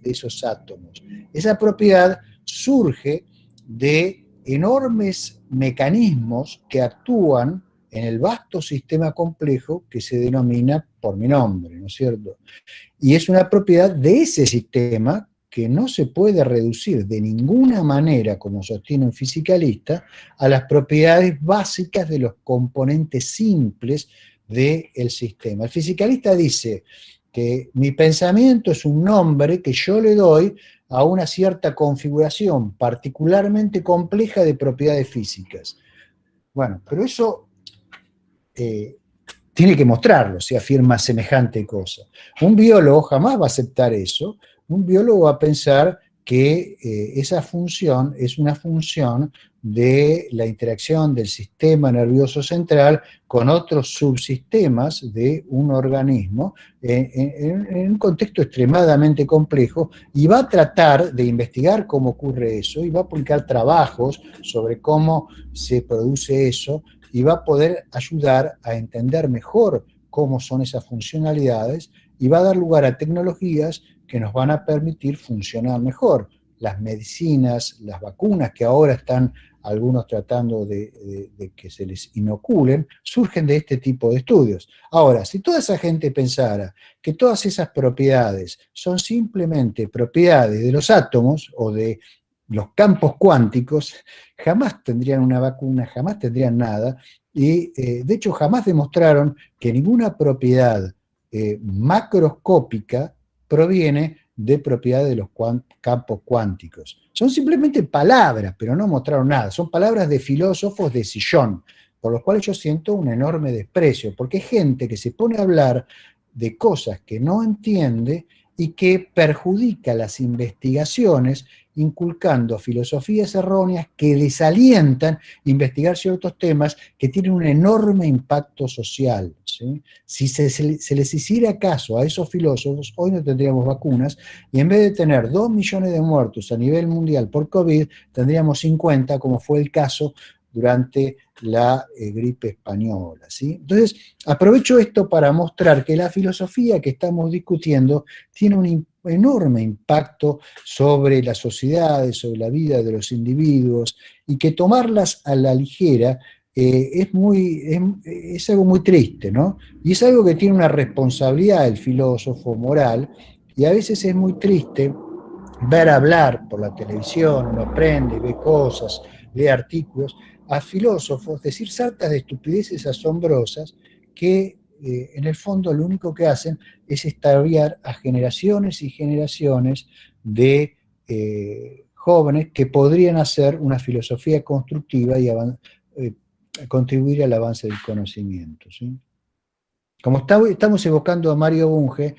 esos átomos. Esa propiedad surge de enormes mecanismos que actúan en el vasto sistema complejo que se denomina por mi nombre, ¿no es cierto? Y es una propiedad de ese sistema que no se puede reducir de ninguna manera, como sostiene un fisicalista, a las propiedades básicas de los componentes simples del sistema. El fisicalista dice que mi pensamiento es un nombre que yo le doy a una cierta configuración particularmente compleja de propiedades físicas. Bueno, pero eso tiene que mostrarlo si afirma semejante cosa. Un biólogo jamás va a aceptar eso. Un biólogo va a pensar que esa función es una función de la interacción del sistema nervioso central con otros subsistemas de un organismo en un contexto extremadamente complejo, y va a tratar de investigar cómo ocurre eso y va a publicar trabajos sobre cómo se produce eso, y va a poder ayudar a entender mejor cómo son esas funcionalidades y va a dar lugar a tecnologías que nos van a permitir funcionar mejor. Las medicinas, las vacunas que ahora están algunos tratando de que se les inoculen, surgen de este tipo de estudios. Ahora, si toda esa gente pensara que todas esas propiedades son simplemente propiedades de los átomos o de los campos cuánticos, jamás tendrían una vacuna, jamás tendrían nada, y de hecho jamás demostraron que ninguna propiedad macroscópica proviene de propiedades de los campos cuánticos. Son simplemente palabras, pero no mostraron nada. Son palabras de filósofos de sillón, por los cuales yo siento un enorme desprecio, porque es gente que se pone a hablar de cosas que no entiende y que perjudica las investigaciones, inculcando filosofías erróneas que desalientan investigar ciertos temas que tienen un enorme impacto social. ¿Sí? Si se les hiciera caso a esos filósofos, hoy no tendríamos vacunas, y en vez de tener 2 millones de muertos a nivel mundial por COVID, tendríamos 50, como fue el caso durante la gripe española. ¿Sí? Entonces, aprovecho esto para mostrar que la filosofía que estamos discutiendo tiene un enorme impacto sobre las sociedades, sobre la vida de los individuos, y que tomarlas a la ligera es algo muy triste, ¿no? Y es algo que tiene una responsabilidad el filósofo moral, y a veces es muy triste ver hablar por la televisión, uno prende, ve cosas, lee artículos, a filósofos decir sartas de estupideces asombrosas que en el fondo lo único que hacen es extraviar a generaciones y generaciones de jóvenes que podrían hacer una filosofía constructiva y contribuir al avance del conocimiento. ¿Sí? Como estamos evocando a Mario Bunge,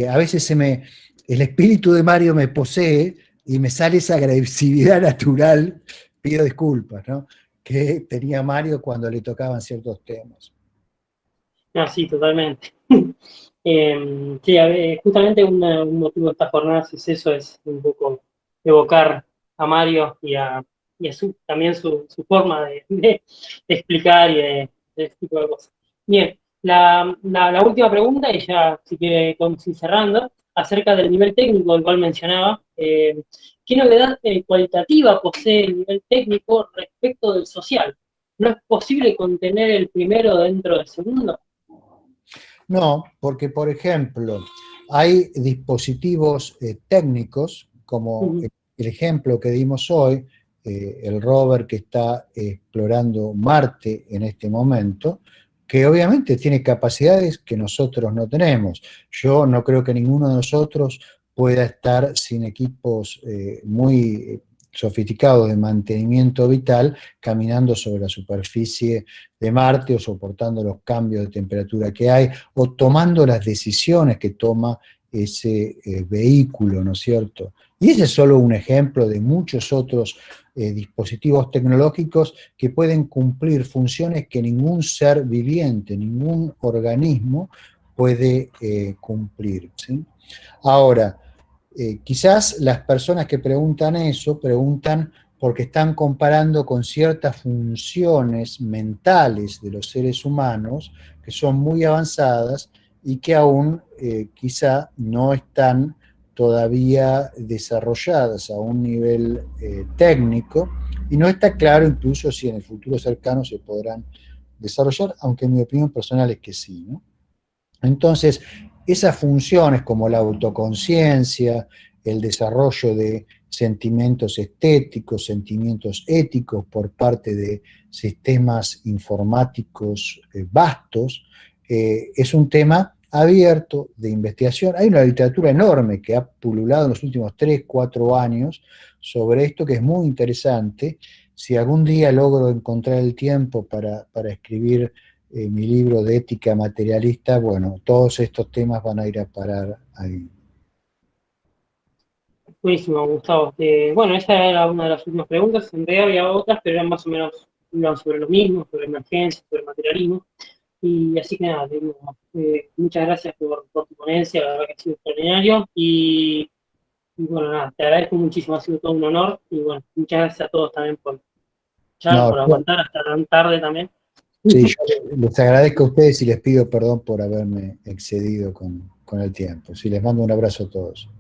a veces el espíritu de Mario me posee y me sale esa agresividad natural, pido disculpas, ¿no? Que tenía Mario cuando le tocaban ciertos temas. No, sí, totalmente. Sí, justamente un motivo de estas jornadas es eso, es un poco evocar a Mario y a también su forma de explicar y de este tipo de cosas. Bien, la última pregunta, y ya si quiere ir cerrando, acerca del nivel técnico del cual mencionaba. ¿Qué novedad cualitativa posee el nivel técnico respecto del social? ¿No es posible contener el primero dentro del segundo? No, porque por ejemplo, hay dispositivos técnicos, como Ujú. el ejemplo que dimos hoy, el rover que está explorando Marte en este momento, que obviamente tiene capacidades que nosotros no tenemos. Yo no creo que ninguno de nosotros pueda estar sin equipos muy sofisticados de mantenimiento vital caminando sobre la superficie de Marte o soportando los cambios de temperatura que hay o tomando las decisiones que toma ese vehículo, ¿no es cierto? Y ese es solo un ejemplo de muchos otros dispositivos tecnológicos que pueden cumplir funciones que ningún ser viviente, ningún organismo puede cumplir, ¿sí? Ahora, quizás las personas que preguntan eso preguntan porque están comparando con ciertas funciones mentales de los seres humanos que son muy avanzadas y que aún quizá no están todavía desarrolladas a un nivel técnico y no está claro incluso si en el futuro cercano se podrán desarrollar, aunque mi opinión personal es que sí, ¿no? Entonces, esas funciones como la autoconciencia, el desarrollo de sentimientos estéticos, sentimientos éticos por parte de sistemas informáticos vastos, es un tema abierto de investigación. Hay una literatura enorme que ha pululado en los últimos 3, 4 años sobre esto que es muy interesante. Si algún día logro encontrar el tiempo para escribir mi libro de ética materialista, bueno, todos estos temas van a ir a parar ahí. Buenísimo, Gustavo. Bueno, esa era una de las últimas preguntas. En realidad había otras, pero eran más o menos iban sobre lo mismo, sobre emergencia, sobre materialismo. Y así que nada, te digo, muchas gracias por tu ponencia, la verdad que ha sido extraordinario. Y bueno, nada, te agradezco muchísimo, ha sido todo un honor. Y bueno, muchas gracias a todos también por, ya, No, por aguantar hasta tan tarde también. sí, yo les agradezco a ustedes y les pido perdón por haberme excedido con el tiempo. Sí, les mando un abrazo a todos.